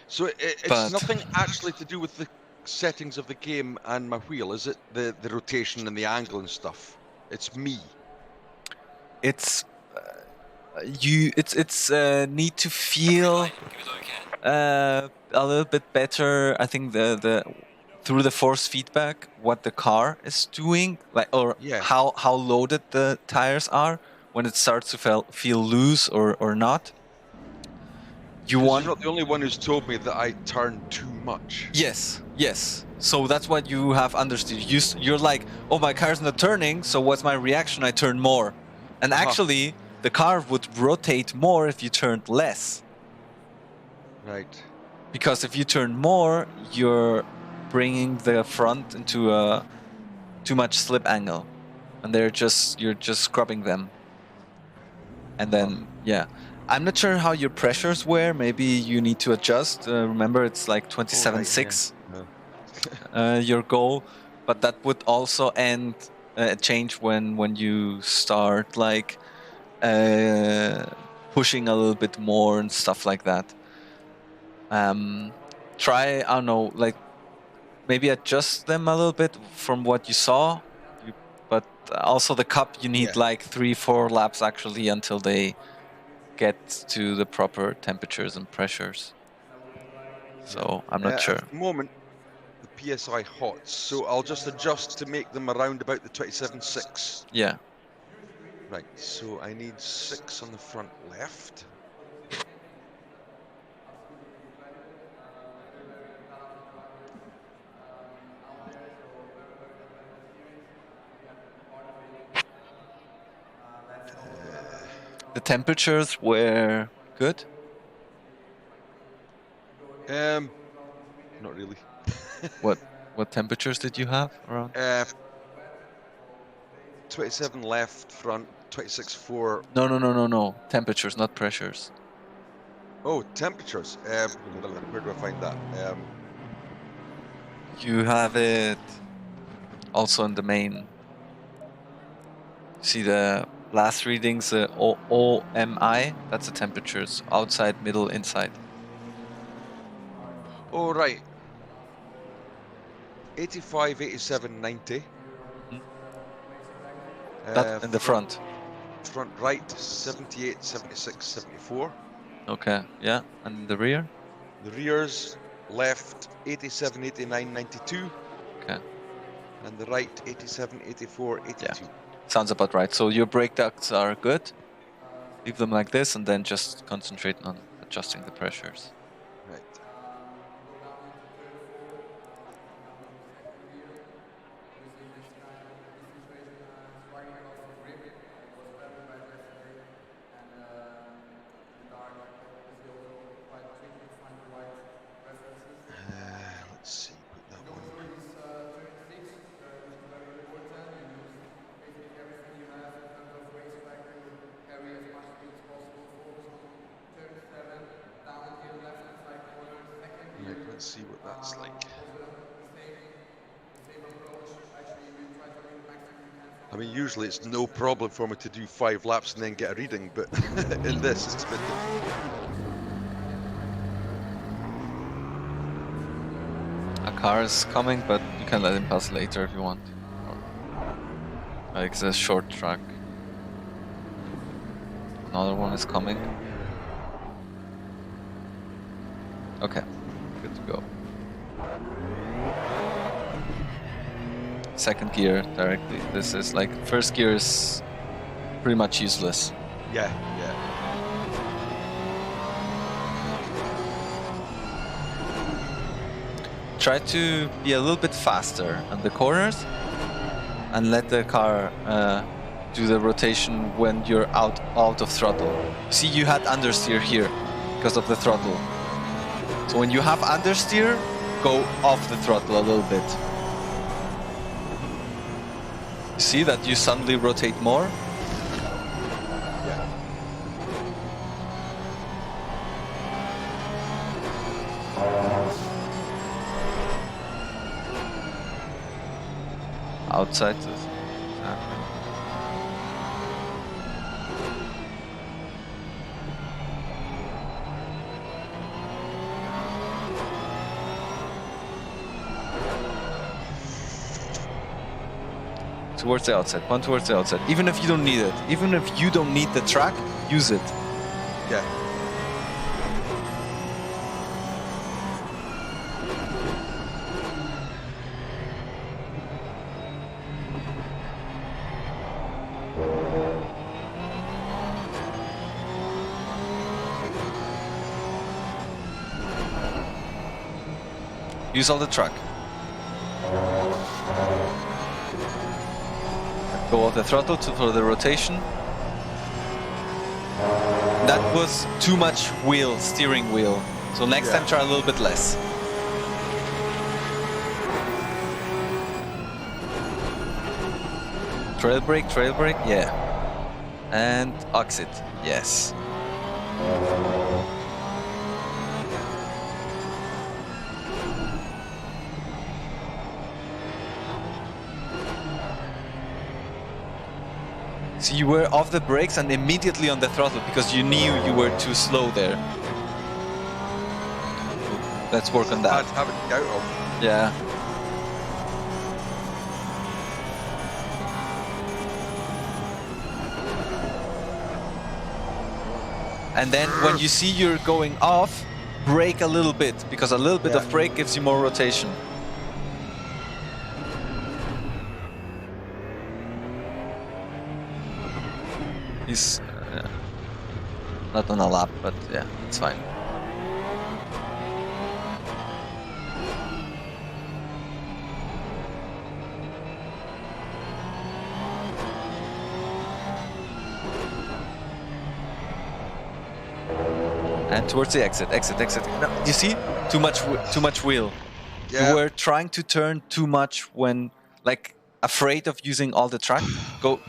Speaker 2: So it's nothing actually to do with the settings of the game and my wheel, is it? The rotation and the angle and stuff. It's me.
Speaker 1: It's it's need to feel a little bit better. I think the through the force feedback, what the car is doing, like or how loaded the tires are when it starts to feel loose or not.
Speaker 2: You're not the only one who's told me that I turn too much.
Speaker 1: Yes. So that's what you have understood. You're like, oh, my car's not turning, so what's my reaction? I turn more. And actually, the car would rotate more if you turned less.
Speaker 2: Right.
Speaker 1: Because if you turn more, you're bringing the front into a too much slip angle, and you're just scrubbing them. And then I'm not sure how your pressures were. Maybe you need to adjust. Remember, it's like 27.6 your goal, but that would also change when you start like pushing a little bit more and stuff like that. Try, I don't know, like maybe adjust them a little bit from what you saw. But also the cup, you need like 3-4 laps actually until they get to the proper temperatures and pressures. So I'm not sure.
Speaker 2: At the moment, the PSI hot, so I'll just adjust to make them around about the 27.6.
Speaker 1: Yeah.
Speaker 2: Right, so I need 6 on the front left.
Speaker 1: The temperatures were good?
Speaker 2: Not really.
Speaker 1: What temperatures did you have around?
Speaker 2: 27 left, front, 26.4.
Speaker 1: No. Temperatures, not pressures.
Speaker 2: Oh, temperatures. Where do I find that?
Speaker 1: You have it also in the main. See the last readings, OMI, that's the temperatures, outside, middle, inside.
Speaker 2: Oh, right. 85, 87, 90.
Speaker 1: That in the front.
Speaker 2: Front right, 78, 76, 74.
Speaker 1: Okay, yeah. And the rear?
Speaker 2: The rear's left, 87, 89, 92.
Speaker 1: Okay.
Speaker 2: And the right, 87, 84, 82.
Speaker 1: Yeah. Sounds about right. So your brake ducts are good. Leave them like this and then just concentrate on adjusting the pressures.
Speaker 2: Right. Let's see, put that one. Right, let's see what that's like. I mean, usually it's no problem for me to do 5 laps and then get a reading, but in this it's a bit difficult.
Speaker 1: A car is coming, but you can let him pass later if you want. Like it's a short track. Another one is coming. Okay, good to go. Second gear directly. This is like first gear is pretty much useless.
Speaker 2: Yeah.
Speaker 1: Try to be a little bit faster on the corners and let the car do the rotation when you're out of throttle. See, you had understeer here because of the throttle. So when you have understeer, go off the throttle a little bit. See that you suddenly rotate more?
Speaker 2: Yeah.
Speaker 1: Outside. Towards the outside, one towards the outside. Even if you don't need it, even if you don't need the track, use it.
Speaker 2: Yeah.
Speaker 1: Use all the track. Go off the throttle for the rotation. That was too much steering wheel. So next time try a little bit less. Trail brake, yeah. And exit, yes. So you were off the brakes and immediately on the throttle because you knew you were too slow there. Let's work on that.
Speaker 2: I'd have it out of.
Speaker 1: Yeah. And then when you see you're going off, brake a little bit because a little bit of brake gives you more rotation. He's not on a lap, but yeah, it's fine. And towards the exit. No, you see, too much wheel.
Speaker 2: Yeah.
Speaker 1: You were trying to turn too much when, like, afraid of using all the track. Go.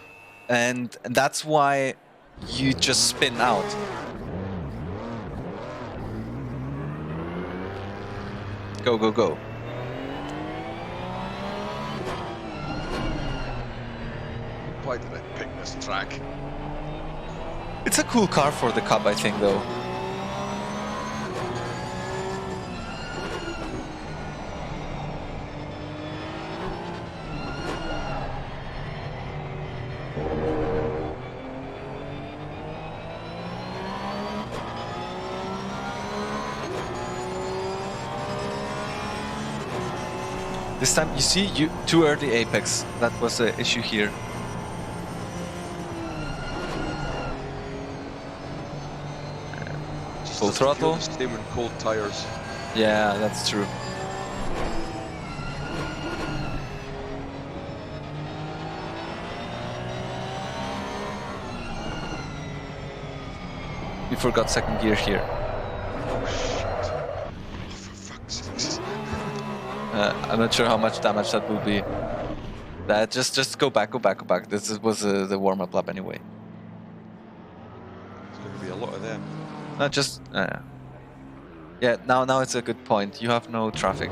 Speaker 1: And that's why you just spin out. Go.
Speaker 2: Why did I pick this track?
Speaker 1: It's a cool car for the Cup, I think, though. This time, you see, you too early apex. That was the issue here. Full throttle.
Speaker 2: Stay with cold tires.
Speaker 1: Yeah, that's true. We forgot second gear here.
Speaker 2: Oh shit! Oh, for fuck's sakes!
Speaker 1: I'm not sure how much damage that will be. Just go back. This was the warm-up lap anyway.
Speaker 2: There's going to be a lot of them.
Speaker 1: Not just. Yeah, now it's a good point. You have no traffic.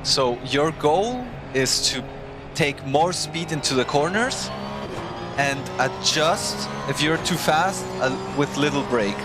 Speaker 1: So your goal is to take more speed into the corners and adjust if you're too fast with little brake.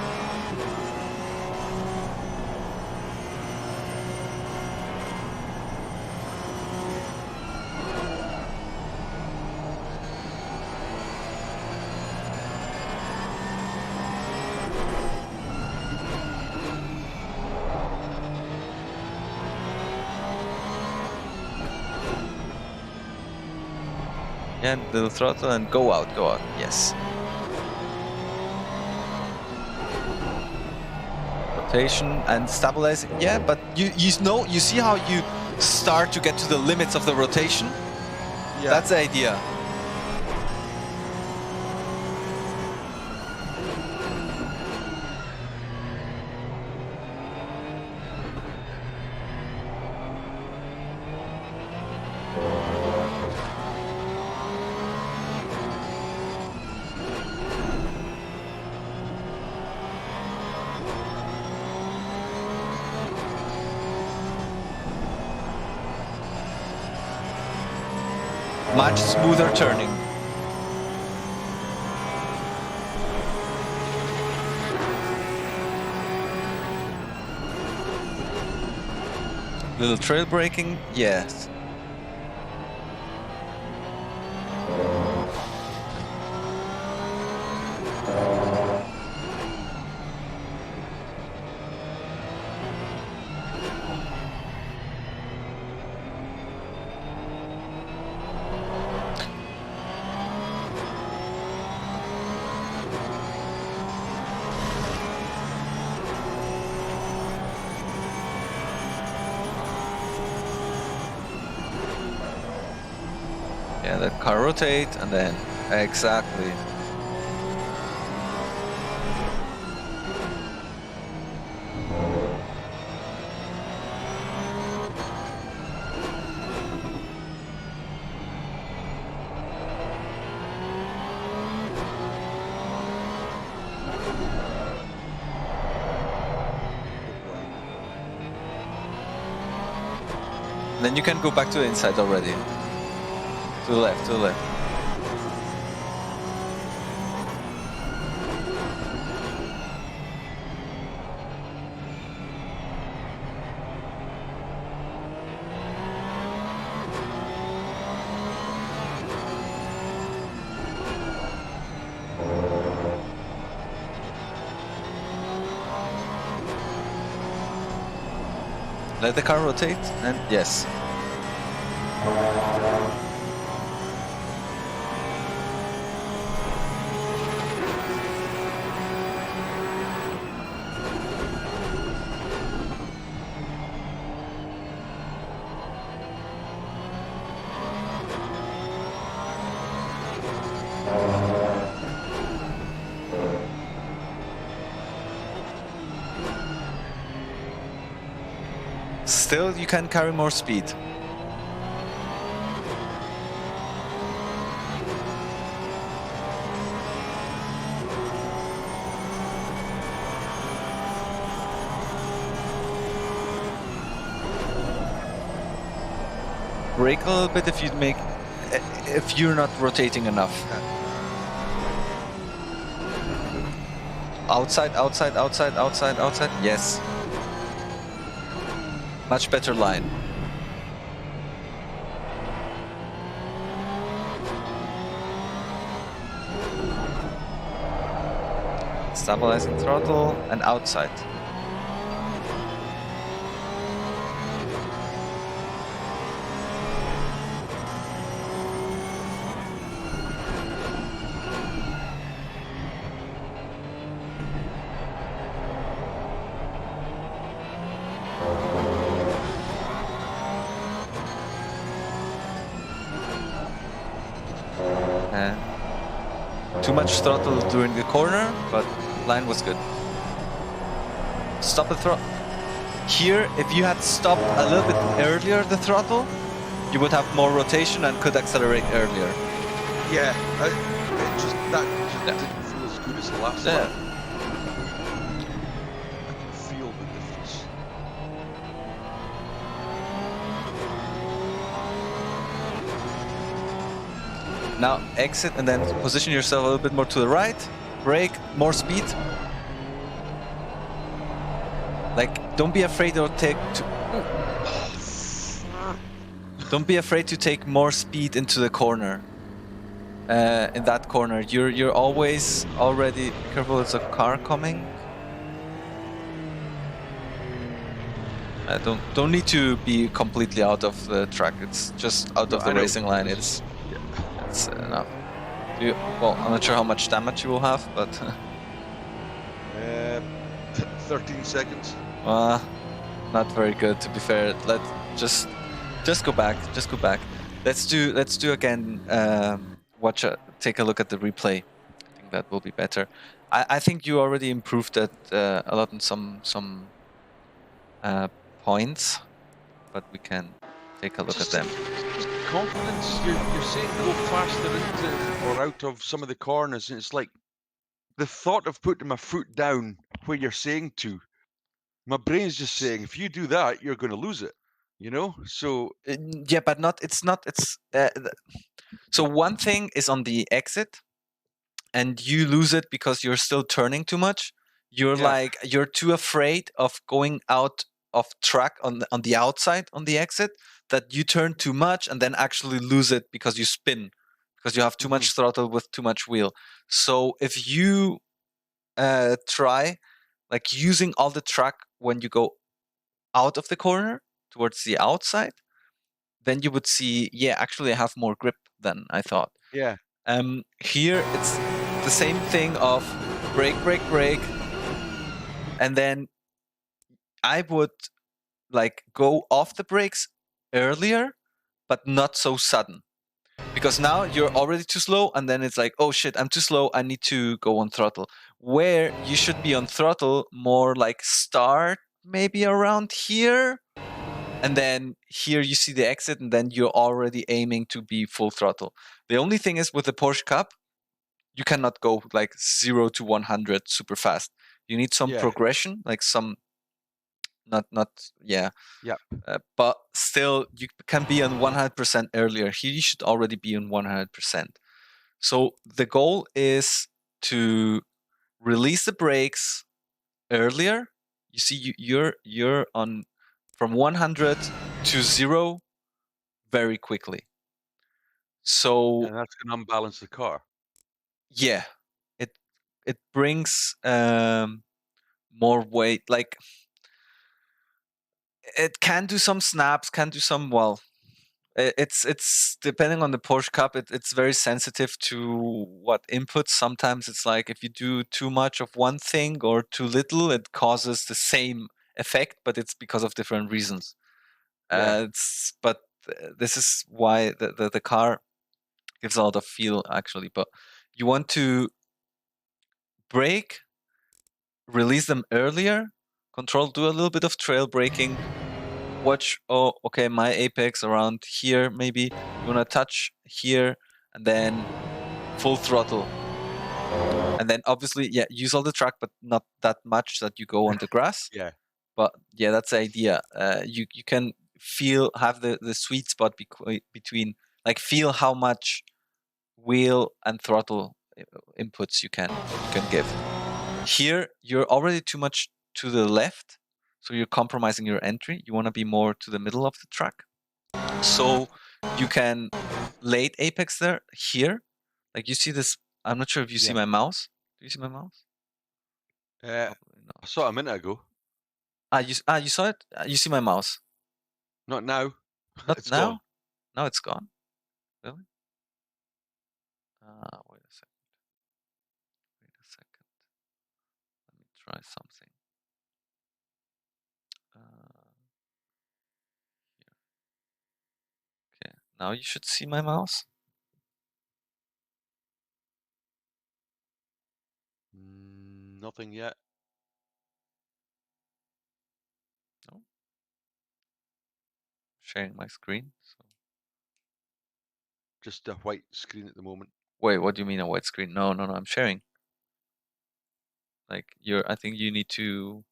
Speaker 1: Yeah, little throttle and go out, go out. Yes. Rotation and stabilizing. Yeah, but you know, you see how you start to get to the limits of the rotation?
Speaker 2: Yeah.
Speaker 1: That's the idea. Much smoother turning. Little trail braking, yes. Yeah, let car rotate and then exactly. Then you can go back to the inside already. To the left, to the left. Let the car rotate and yes. Still, you can carry more speed. Brake a little bit if you're not rotating enough. Outside, outside, outside, outside, outside. Yes. Much better line. Stabilizing throttle and outside. Too much throttle during the corner, but line was good. Stop the throttle. Here, if you had stopped a little bit earlier the throttle, you would have more rotation and could accelerate earlier.
Speaker 2: Yeah, that didn't feel as good as the last one. I can feel the difference.
Speaker 1: Now exit and then position yourself a little bit more to the right. Brake, more speed. Like, don't be afraid to don't be afraid to take more speed into the corner. In that corner, you're always already. Be careful, there's a car coming. Don't need to be completely out of the track. It's just out of the racing line. It's That's enough. Well, I'm not sure how much damage you will have, but
Speaker 2: 13 seconds.
Speaker 1: not very good, to be fair. Let's just go back. Just go back. Let's do again. Take a look at the replay. I think that will be better. I think you already improved that a lot in some points, but we can take a look at them.
Speaker 2: Just confidence. You're saying go faster into or out of some of the corners, and it's like the thought of putting my foot down where you're saying to. My brain's just saying, if you do that, you're going to lose it. You know. So
Speaker 1: Yeah, but not. It's not. It's so one thing is on the exit, and you lose it because you're still turning too much. You're too afraid of going out of track on the outside on the exit that you turn too much and then actually lose it because you spin, because you have too much throttle with too much wheel. So if you try like using all the track when you go out of the corner towards the outside, then you would see, yeah, actually I have more grip than I thought.
Speaker 2: Yeah.
Speaker 1: Here it's the same thing of brake, brake, brake, and then I would like go off the brakes earlier, but not so sudden. Because now you're already too slow, and then it's like, oh shit, I'm too slow, I need to go on throttle. Where you should be on throttle more like start maybe around here, and then here you see the exit, and then you're already aiming to be full throttle. The only thing is with the Porsche Cup, you cannot go like 0 to 100 super fast. You need some progression, like some but still you can be on 100% earlier. Here you should already be on 100%. So the goal is to release the brakes earlier. You see, you're on from 100 to 0 very quickly. So
Speaker 2: and that's going to unbalance the car.
Speaker 1: Yeah, it brings more weight. Like it can do some snaps, can do some it's depending on the Porsche Cup. It's very sensitive to what inputs. Sometimes it's like if you do too much of one thing or too little, it causes the same effect, but it's because of different reasons. This is why the car gives a lot of feel actually. But you want to brake, release them earlier, control, do a little bit of trail braking, watch, oh, okay, my apex around here, maybe you want to touch here, and then full throttle. And then obviously, yeah, use all the track, but not that much that you go on the grass. But yeah, that's the idea. You can have the sweet spot between, like, feel how much wheel and throttle inputs you can give. Here, you're already too much to the left, so you're compromising your entry. You want to be more to the middle of the track. So you can late apex there, here. Like you see this, I'm not sure if you see my mouse. Do you see my mouse?
Speaker 2: I saw it a minute ago.
Speaker 1: You saw it? You see my mouse?
Speaker 2: Not now.
Speaker 1: Not
Speaker 2: it's
Speaker 1: now?
Speaker 2: gone.
Speaker 1: Now it's gone? Really? Wait a second. Wait a second. Let me try something. Here. Okay, now you should see my mouse.
Speaker 2: Nothing yet.
Speaker 1: No. Sharing my screen. So.
Speaker 2: Just a white screen at the moment.
Speaker 1: Wait, what do you mean a white screen? No, I'm sharing. Like I think you need to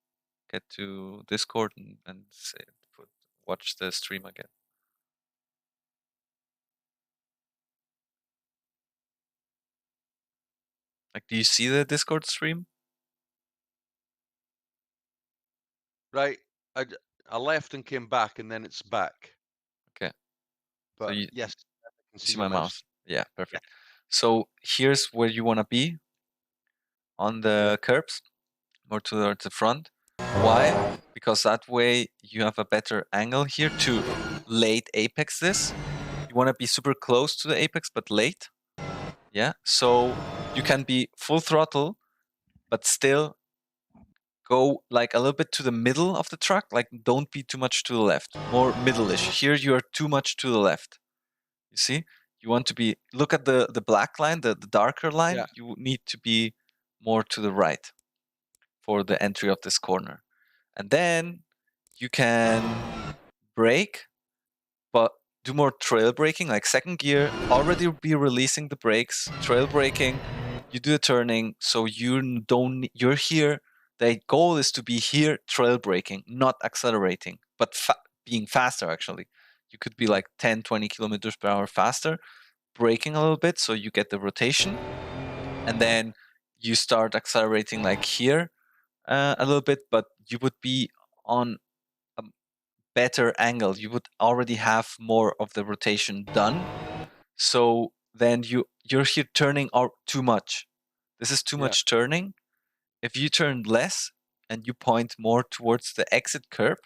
Speaker 1: get to Discord and watch the stream again. Like, do you see the Discord stream?
Speaker 2: Right. I left and came back, and then it's back.
Speaker 1: Okay.
Speaker 2: But
Speaker 1: so
Speaker 2: yes, I can
Speaker 1: see my mouse. Yeah, perfect.
Speaker 2: Yeah.
Speaker 1: So here's where you want to be on the curbs, more towards the front. Why? Because that way you have a better angle here to late apex this. You want to be super close to the apex but late. Yeah, so you can be full throttle, but still go like a little bit to the middle of the truck. Like don't be too much to the left, more middle-ish. Here you're too much to the left. You see, you want to be, look at the black line, the darker line.
Speaker 2: Yeah.
Speaker 1: You need to be more to the right for the entry of this corner. And then you can brake, but do more trail braking, like second gear, already be releasing the brakes, trail braking, you do the turning, so you don't, you're here, the goal is to be here trail braking, not accelerating, but being faster actually. You could be like 10, 20 kilometers per hour faster, braking a little bit so you get the rotation, and then you start accelerating like here a little bit, but you would be on a better angle. You would already have more of the rotation done. So then you're here turning out too much. This is too much turning. If you turn less and you point more towards the exit curb,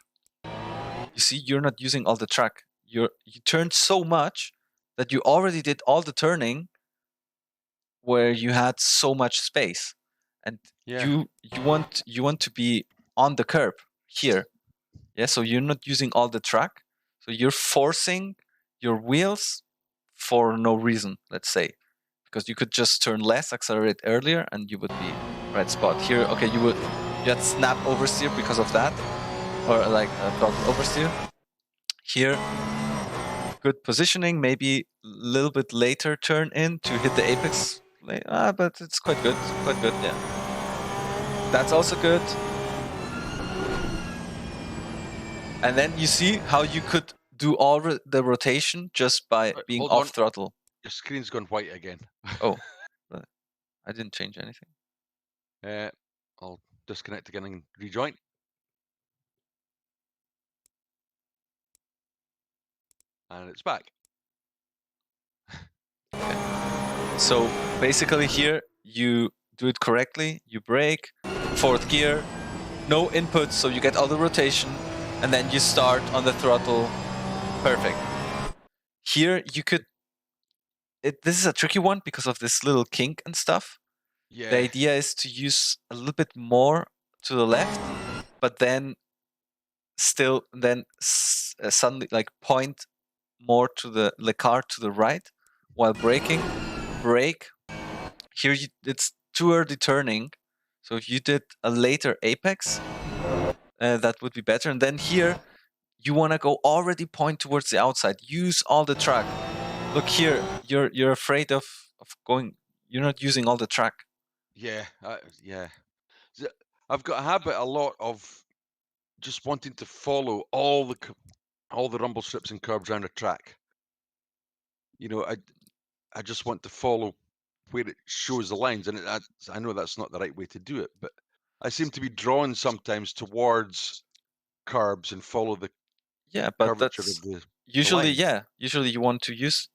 Speaker 1: you see you're not using all the track. You turned so much that you already did all the turning where you had so much space, and you want to be on the curb here. Yeah, so you're not using all the track, so you're forcing your wheels for no reason, let's say, because you could just turn less, accelerate earlier, and you would be right spot here. Okay, you had snap oversteer because of that, or like throttle oversteer. Here, good positioning, maybe a little bit later turn in to hit the apex. But it's quite good, yeah. That's also good. And then you see how you could do all the rotation just by being off throttle.
Speaker 2: Your screen's gone white again.
Speaker 1: Oh, I didn't change anything.
Speaker 2: I'll disconnect again and rejoin. And it's back.
Speaker 1: Okay. So basically here you do it correctly, you brake, fourth gear, no inputs, so you get all the rotation, and then you start on the throttle. Perfect. Here you could, this is a tricky one because of this little kink and stuff.
Speaker 2: Yeah.
Speaker 1: The idea is to use a little bit more to the left, but then still suddenly like point more to the car to the right while braking. Brake. Here it's too early turning, so if you did a later apex, that would be better. And then here you want to go already point towards the outside. Use all the track. Look here, you're afraid of going. You're not using all the track.
Speaker 2: Yeah, yeah. I've got a habit a lot of just wanting to follow all the rumble strips and curbs around a track. You know, I just want to follow where it shows the lines, and I know that's not the right way to do it, but I seem to be drawn sometimes towards curbs and follow the
Speaker 1: but
Speaker 2: curvature
Speaker 1: that's
Speaker 2: of the
Speaker 1: usually
Speaker 2: line.
Speaker 1: Usually you want to use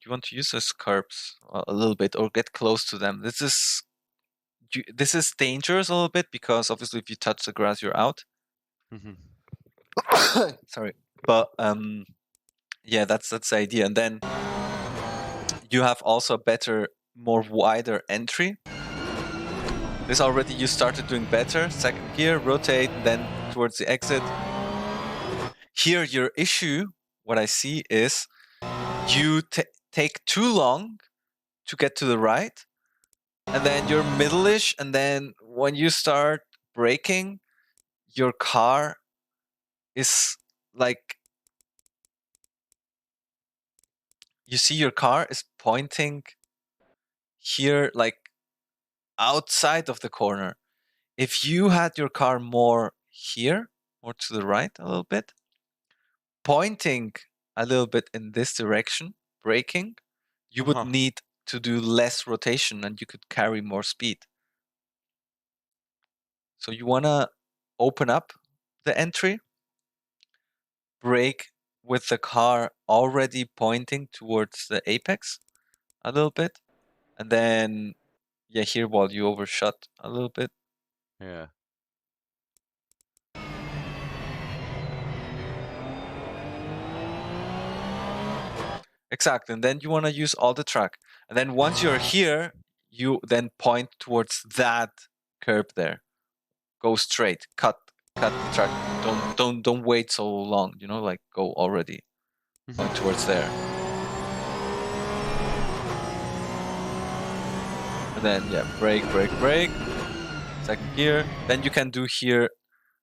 Speaker 1: those curbs a little bit or get close to them. This is dangerous a little bit because obviously if you touch the grass, you're out. Sorry, but yeah, that's the idea. And then you have also a better, more wider entry. This already you started doing better. Second gear, rotate, then towards the exit. Here, your issue, what I see is you take too long to get to the right, and then you're middle-ish, and then when you start braking, your car is like, you see your car is pointing here like outside of the corner. If you had your car more here, more to the right a little bit, pointing a little bit in this direction, braking, you would need to do less rotation and you could carry more speed. So you want to open up the entry, brake with the car already pointing towards the apex a little bit, and then here while you overshot a little bit.
Speaker 2: Yeah.
Speaker 1: Exactly. And then you want to use all the track. And then once you're here, you then point towards that curb there. Go straight. Cut the track. Don't wait so long. Like go already. Point towards there. And then brake. Second gear. Then you can do here,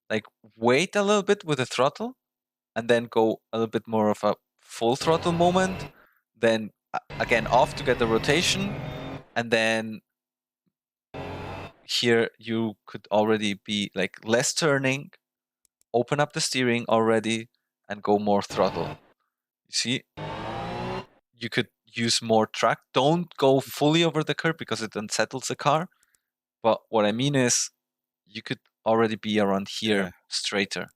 Speaker 1: like wait a little bit with the throttle, and then go a little bit more of a full throttle moment. Then again off to get the rotation, and then here you could already be like less turning, open up the steering already, and go more throttle. You see, you could use more track. Don't go fully over the curb because it unsettles the car. But what I mean is, you could already be around here straighter.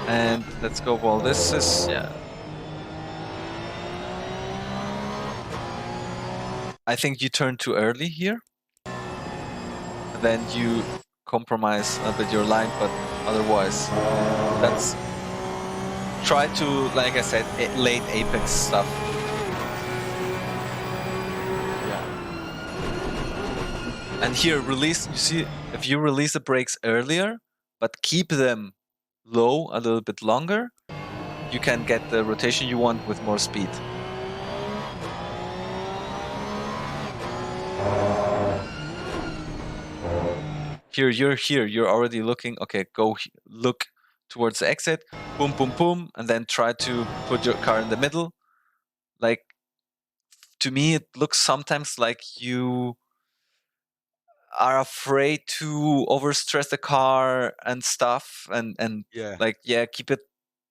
Speaker 1: And let's go. Well, this is I think you turn too early here. And then you compromise a bit your line, but otherwise, that's try to, like I said, late apex stuff. And here, release. You see, if you release the brakes earlier, but keep them low a little bit longer, you can get the rotation you want with more speed. Here, you're already looking. Okay, go look towards the exit. Boom, boom, boom, and then try to put your car in the middle. Like, to me, it looks sometimes like you are afraid to overstress the car and stuff, and like keep it,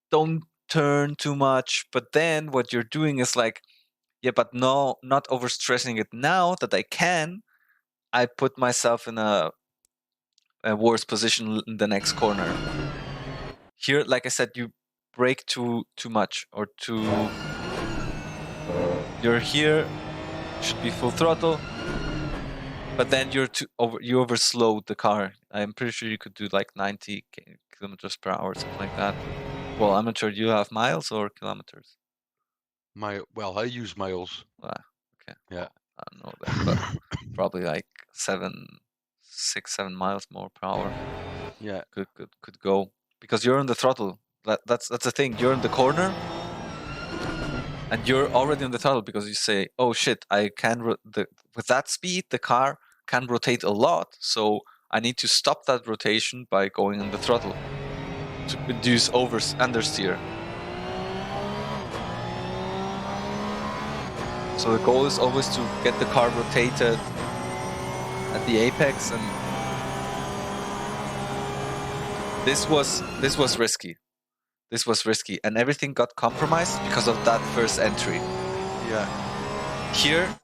Speaker 1: don't turn too much. But then what you're doing is like, but no, not overstressing it. Now that I can, I put myself in a worse position in the next corner. Here, like I said, you brake too much, or you're here, should be full throttle, but then you overslowed the car. I'm pretty sure you could do like 90 kilometers per hour, something like that. Well, I'm not sure. Do you have miles or kilometers?
Speaker 2: Well, I use miles.
Speaker 1: Okay.
Speaker 2: Yeah.
Speaker 1: Well, I don't know that, but probably like 6, 7 miles more per hour.
Speaker 2: Yeah.
Speaker 1: Could go, because you're on the throttle. That's the thing. You're in the corner, and you're already on the throttle because you say, "Oh shit, I can with that speed, the car can rotate a lot. So I need to stop that rotation by going on the throttle to induce understeer." So the goal is always to get the car rotated at the apex, and this was risky. This was risky, and everything got compromised because of that first entry.
Speaker 2: Yeah.
Speaker 1: Here,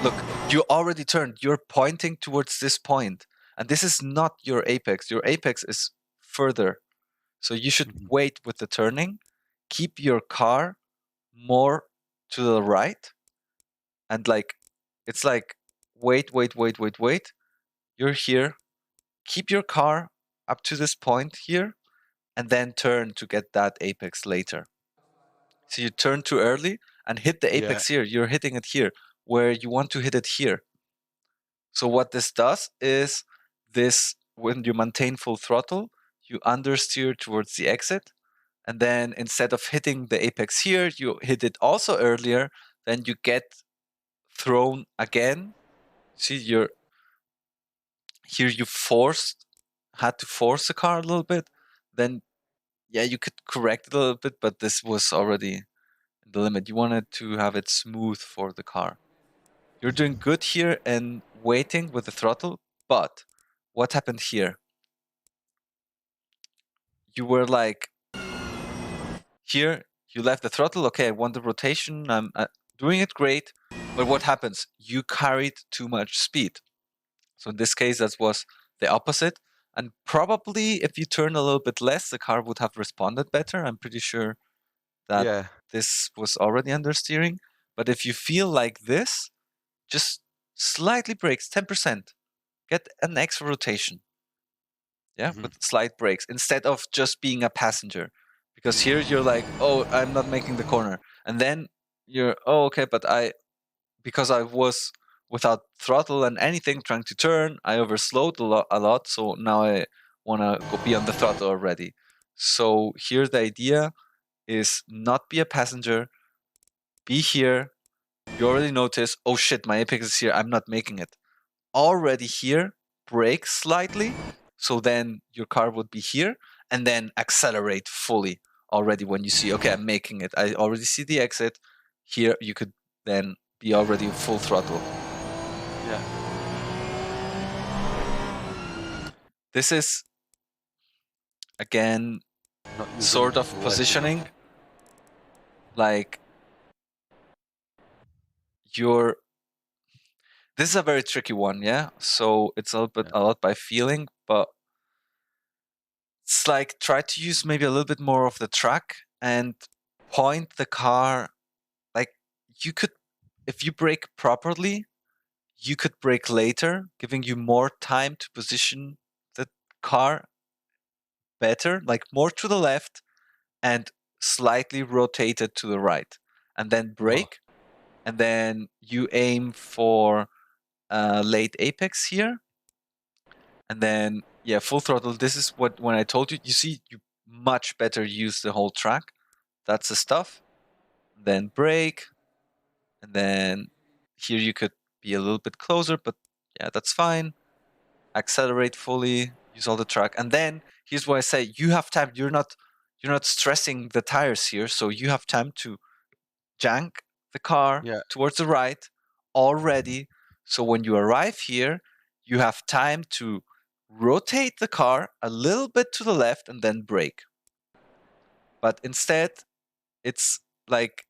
Speaker 1: look, you already turned. You're pointing towards this point, and this is not your apex. Your apex is further. So you should wait with the turning. Keep your car more to the right, and like, it's like, wait. You're here. Keep your car up to this point here, and then turn to get that apex later. So you turn too early and hit the apex here. You're hitting it here, where you want to hit it here. So what this does is, when you maintain full throttle, you understeer towards the exit, and then instead of hitting the apex here, you hit it also earlier. Then you get thrown again. See, here you had to force the car a little bit. Then you could correct it a little bit, but this was already the limit. You wanted to have it smooth for the car. You're doing good here and waiting with the throttle, but what happened here? You were like, here, you left the throttle. Okay, I want the rotation. I'm doing it great. But what happens? You carried too much speed. So in this case, that was the opposite. And probably if you turn a little bit less, the car would have responded better. I'm pretty sure that this was already understeering. But if you feel like this, just slightly brakes, 10%. Get an extra rotation. With slight brakes, instead of just being a passenger. Because here you're like, oh, I'm not making the corner. And then you're, oh, okay, but because I was without throttle and anything trying to turn, I overslowed a lot. So now I want to go be on the throttle already. So here the idea is not be a passenger, be here. You already notice, oh shit, my apex is here. I'm not making it. Already here, brake slightly. So then your car would be here and then accelerate fully already when you see, okay, I'm making it. I already see the exit. Here you could then be already full throttle.
Speaker 2: Yeah.
Speaker 1: This is, again, sort of positioning. Like this is a very tricky one, yeah? So it's a lot by feeling, but it's like try to use maybe a little bit more of the track and point the car. Like you could, if you brake properly, you could brake later, giving you more time to position the car better, like more to the left and slightly rotate it to the right. And then brake. And then you aim for late apex here. And then, yeah, full throttle. This is when I told you, you see, you much better use the whole track. That's the stuff. Then brake. And then here you could be a little bit closer, but yeah, that's fine. Accelerate fully, use all the track. And then here's what I say, you have time. You're not stressing the tires here. So you have time to jank the car towards the right already. So when you arrive here, you have time to rotate the car a little bit to the left and then brake. But instead, it's like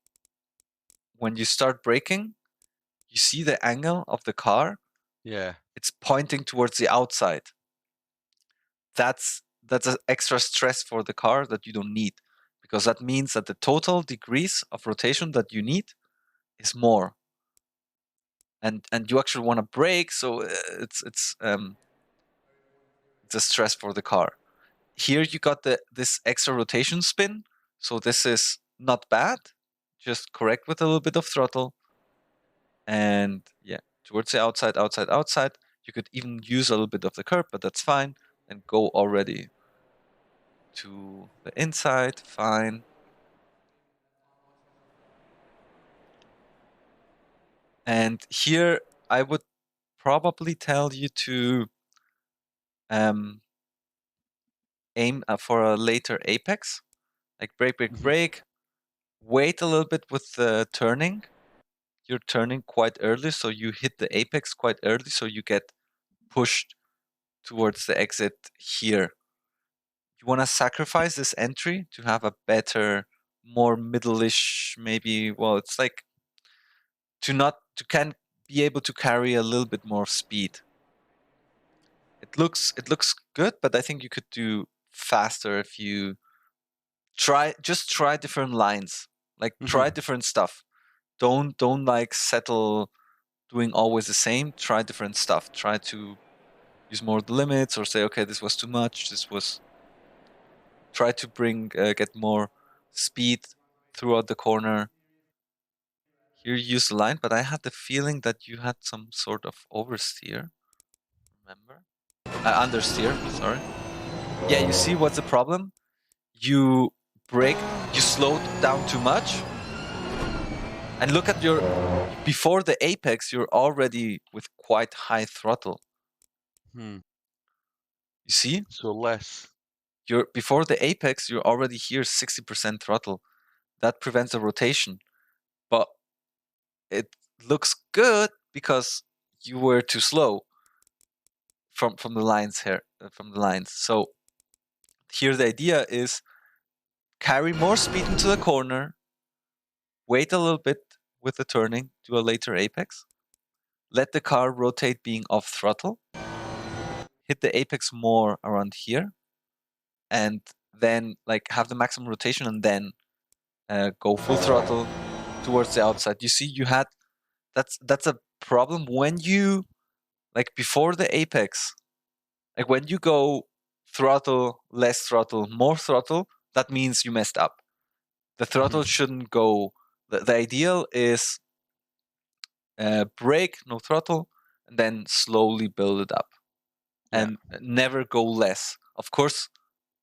Speaker 1: when you start braking, you see the angle of the car.
Speaker 2: Yeah.
Speaker 1: It's pointing towards the outside. That's an extra stress for the car that you don't need, because that means that the total degrees of rotation that you need is more. And you actually want to brake, so it's a stress for the car. Here you got this extra rotation spin, so this is not bad. Just correct with a little bit of throttle, and yeah, towards the outside, outside, outside. You could even use a little bit of the curb, but that's fine. And go already to the inside, fine. And here I would probably tell you to aim for a later apex, like brake, brake, brake. Wait a little bit with the turning. You're turning quite early, so you hit the apex quite early, so you get pushed towards the exit here. You want to sacrifice this entry to have a better, more middle-ish, maybe, well, it's like can be able to carry a little bit more speed. It looks good, but I think you could do faster if you try different lines. Like try different stuff. Don't like settle doing always the same. Try different stuff. Try to use more the limits, or say, okay, this was too much. Try to get more speed throughout the corner. Here you use the line, but I had the feeling that you had some sort of oversteer. Remember? Understeer, sorry. Yeah, you see what's the problem? You slowed down too much. And look at before the apex, you're already with quite high throttle. You see?
Speaker 2: So less.
Speaker 1: Before the apex, you're already here 60% throttle. That prevents a rotation. But it looks good because you were too slow from the lines here, So here the idea is carry more speed into the corner, wait a little bit with the turning, do a later apex, let the car rotate being off throttle, hit the apex more around here, and then like have the maximum rotation, and then go full throttle towards the outside. You see, you had that's a problem when you like before the apex, like when you go throttle, less throttle, more throttle, that means you messed up. The throttle shouldn't go. The ideal is brake, no throttle, and then slowly build it up, and never go less. Of course,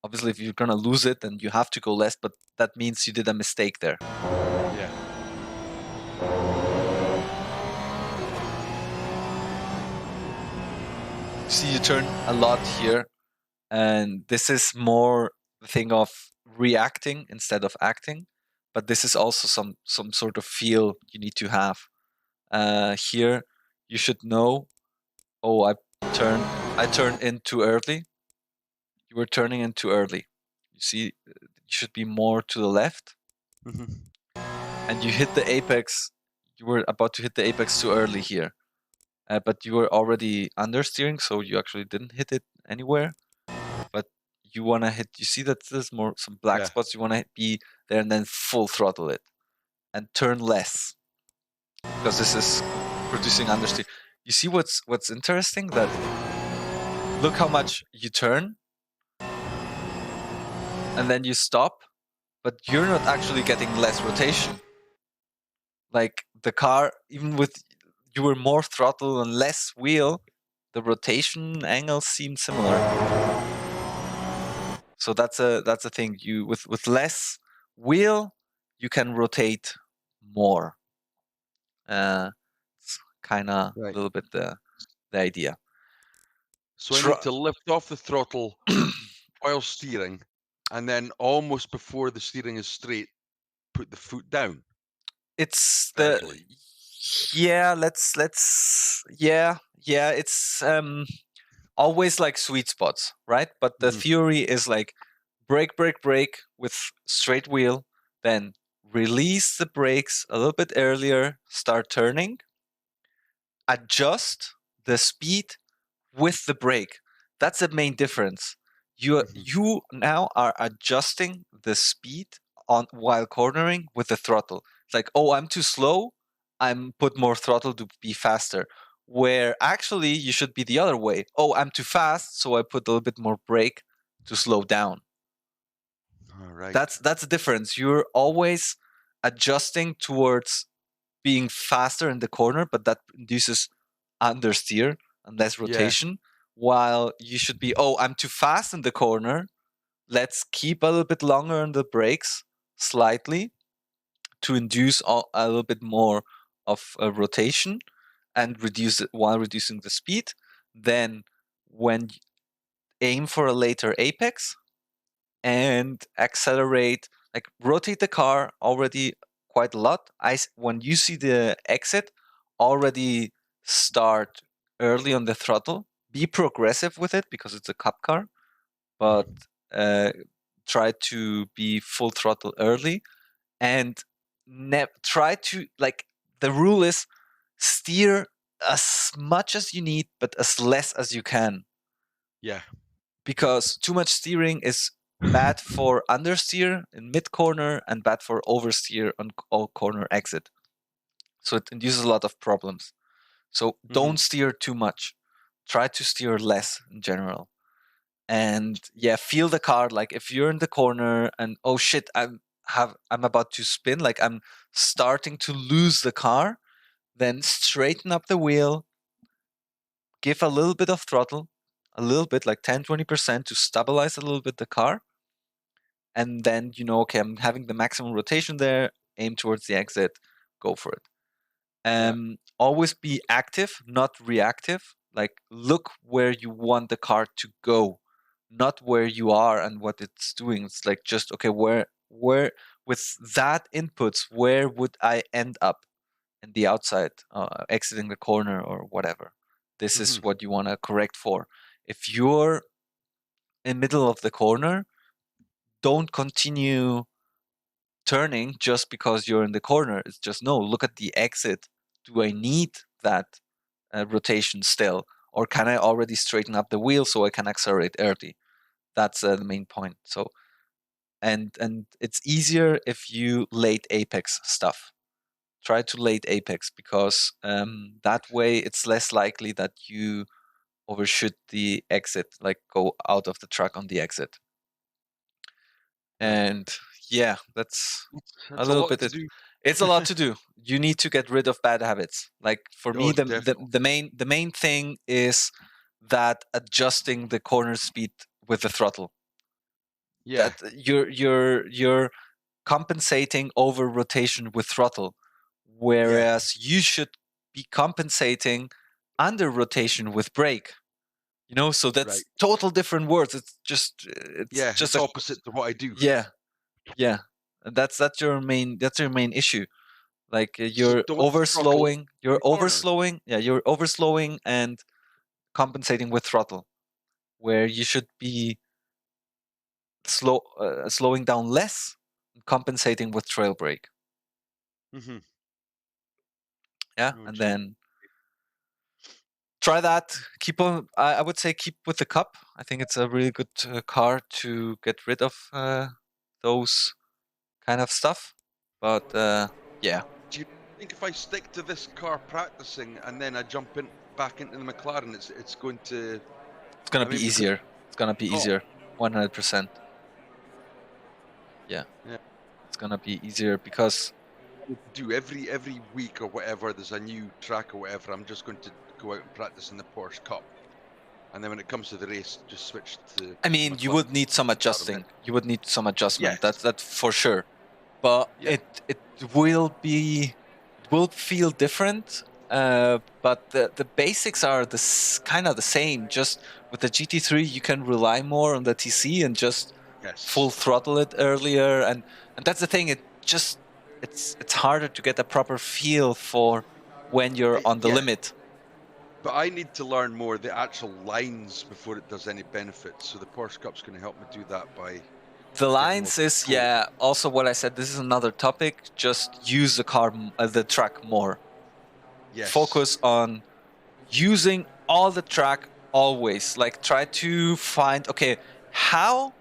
Speaker 1: obviously, if you're gonna lose it, then you have to go less. But that means you did a mistake there.
Speaker 2: Yeah.
Speaker 1: See, you turn a lot here, and this is more the thing of reacting instead of acting. But this is also some sort of feel you need to have. Here, you should know. Oh, I turned in too early. You were turning in too early. You see, you should be more to the left. And you hit the apex. You were about to hit the apex too early here. But you were already understeering, so you actually didn't hit it anywhere. But you want to hit, you see that there's some black spots, you want to be there and then full throttle it. And turn less. Because this is producing understeer. You see what's interesting? That look how much you turn, and then you stop, but you're not actually getting less rotation. Like the car, even with you were more throttle and less wheel, the rotation angles seem similar. So that's a thing. You with less wheel, you can rotate more. It's kind of a little bit the idea.
Speaker 2: So I need to lift off the throttle while steering, and then almost before the steering is straight, put the foot down.
Speaker 1: It's
Speaker 2: Essentially.
Speaker 1: it's always like sweet spots, right? But the theory is like brake, brake, brake with straight wheel, then release the brakes a little bit earlier, start turning, adjust the speed with the brake. That's the main difference. You now are adjusting the speed on while cornering with the throttle. It's like, oh, I'm too slow. I'm put more throttle to be faster. Where actually you should be the other way. Oh, I'm too fast, so I put a little bit more brake to slow down.
Speaker 2: All right.
Speaker 1: That's the difference. You're always adjusting towards being faster in the corner, but that induces understeer and less rotation. While you should be, oh, I'm too fast in the corner. Let's keep a little bit longer on the brakes, slightly, to induce a little bit more of a rotation and reduce it while reducing the speed. Then, when aim for a later apex and accelerate, like rotate the car already quite a lot. When you see the exit, already start early on the throttle. Be progressive with it because it's a cup car, but try to be full throttle early and try to, like, the rule is steer as much as you need, but as less as you can.
Speaker 2: Yeah.
Speaker 1: Because too much steering is bad for understeer in mid corner and bad for oversteer on all corner exit. So it induces a lot of problems. So don't steer too much. Try to steer less in general. And feel the car. Like if you're in the corner and oh shit, I'm about to spin, like I'm starting to lose the car, then straighten up the wheel, give a little bit of throttle, a little bit, like 10-20%, to stabilize a little bit the car. And then okay, I'm having the maximum rotation there, aim towards the exit, go for it. Always be active, not reactive. Like look where you want the car to go, not where you are and what it's doing. It's like just okay, where with that inputs, where would I end up in the outside, exiting the corner or whatever. This is what you want to correct for. If you're in middle of the corner, don't continue turning just because you're in the corner. It's just no, look at the exit. Do I need that rotation still, or can I already straighten up the wheel so I can accelerate early? That's the main point. So and it's easier if you late apex stuff. Try to late apex because that way it's less likely that you overshoot the exit, like go out of the track on the exit. And yeah, that's a
Speaker 2: That's a
Speaker 1: little
Speaker 2: lot
Speaker 1: bit.
Speaker 2: to do.
Speaker 1: It's a lot to do. You need to get rid of bad habits. Like for me,
Speaker 2: Oh,
Speaker 1: the
Speaker 2: definitely.
Speaker 1: the main thing is that adjusting the corner speed with the throttle.
Speaker 2: Yeah,
Speaker 1: That you're compensating over rotation with throttle, whereas you should be compensating under rotation with brake. You know, so that's
Speaker 2: right.
Speaker 1: total different words. It's
Speaker 2: Yeah,
Speaker 1: just
Speaker 2: it's
Speaker 1: a
Speaker 2: opposite to what I do.
Speaker 1: yeah, yeah. And that's your main issue. Like
Speaker 2: So
Speaker 1: you're
Speaker 2: don't throttle
Speaker 1: overslowing,
Speaker 2: in corners.
Speaker 1: you're overslowing and compensating with throttle, where you should be slowing down less, and compensating with trail brake.
Speaker 2: Mm-hmm.
Speaker 1: Yeah,
Speaker 2: Oh,
Speaker 1: and
Speaker 2: gee.
Speaker 1: then try that. Keep on. I would say keep with the Cup. I think it's a really good car to get rid of those kind of stuff. But yeah,
Speaker 2: Do you think if I stick to this car practicing and then I jump in back into the McLaren, it's going to?
Speaker 1: it's gonna
Speaker 2: I
Speaker 1: be
Speaker 2: mean, because
Speaker 1: easier. It's gonna be
Speaker 2: oh
Speaker 1: easier, 100%. Yeah,
Speaker 2: yeah,
Speaker 1: it's gonna be easier because
Speaker 2: do every week or whatever. There's a new track or whatever. I'm just going to go out and practice in the Porsche Cup, and then when it comes to the race, just switch to
Speaker 1: I
Speaker 2: the
Speaker 1: mean, you
Speaker 2: McLaren.
Speaker 1: would need some adjusting. You would need some adjustment.
Speaker 2: Yes.
Speaker 1: That's for sure. But
Speaker 2: Yeah.
Speaker 1: it will feel different. But the basics are kind of the same. Just with the GT3, you can rely more on the TC and just full
Speaker 2: Yes.
Speaker 1: throttle it earlier. And that's the thing. It's harder to get a proper feel for when you're on the
Speaker 2: Yeah.
Speaker 1: limit.
Speaker 2: But I need to learn more the actual lines before it does any benefits. So the Porsche Cup's going to help me do that by
Speaker 1: The
Speaker 2: getting more
Speaker 1: lines is
Speaker 2: control.
Speaker 1: also what I said. This is another topic. Just use the track more.
Speaker 2: Yes.
Speaker 1: Focus on using all the track always. Like try to find, okay, how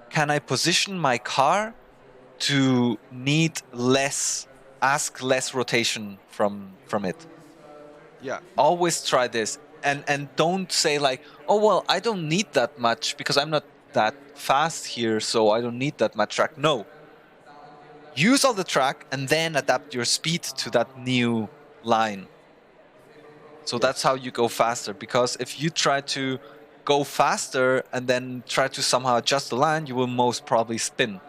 Speaker 1: can I position my car to need ask less rotation from it.
Speaker 2: Yeah.
Speaker 1: Always try this, and don't say like, oh well, I don't need that much because I'm not that fast here, so I don't need that much track. No, use all the track and then adapt your speed to that new line. So that's how
Speaker 2: Yes.
Speaker 1: you go faster. Because if you try to go faster and then try to somehow adjust the line, you will most probably spin.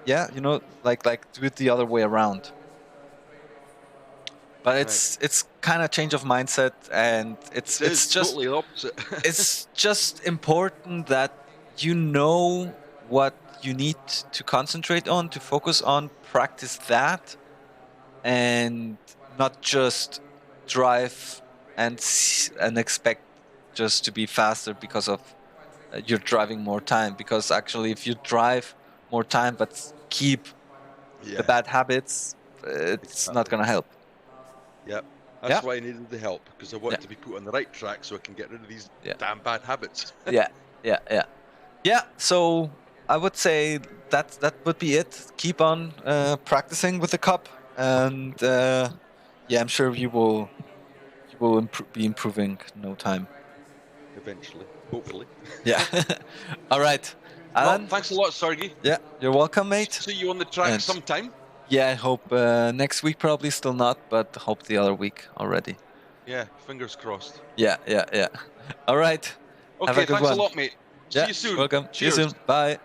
Speaker 1: Yeah, you know, like do it the other way around. But
Speaker 2: Right.
Speaker 1: it's kind of change of mindset, and
Speaker 2: It is totally the opposite.
Speaker 1: it's just important that you know what you need to concentrate on, to focus on, practice that, and not just drive and expect just to be faster because of you're driving more time. Because actually, if you drive more time but keep the
Speaker 2: Yeah.
Speaker 1: bad habits, it's not
Speaker 2: Exactly.
Speaker 1: gonna help.
Speaker 2: Yep.
Speaker 1: Yeah,
Speaker 2: That's why I needed the help because I
Speaker 1: yeah,
Speaker 2: want to be put on the right track so I can get rid of these
Speaker 1: yeah,
Speaker 2: damn bad habits.
Speaker 1: yeah, yeah. So I would say that would be it. Keep on practicing with the cup, and yeah, I'm sure you will be improving no time.
Speaker 2: Eventually, hopefully.
Speaker 1: Yeah. All right,
Speaker 2: Well,
Speaker 1: Alan.
Speaker 2: thanks a lot, Sergey.
Speaker 1: Yeah, you're welcome, mate.
Speaker 2: See you on the track
Speaker 1: And
Speaker 2: sometime.
Speaker 1: yeah, I hope next week probably still not, but hope the other week already.
Speaker 2: Yeah, fingers crossed.
Speaker 1: Yeah, yeah, yeah. All right. Have a
Speaker 2: Okay,
Speaker 1: good
Speaker 2: thanks a
Speaker 1: one.
Speaker 2: lot, mate. See
Speaker 1: Yeah,
Speaker 2: you soon.
Speaker 1: welcome. See you
Speaker 2: Cheers.
Speaker 1: soon. Bye.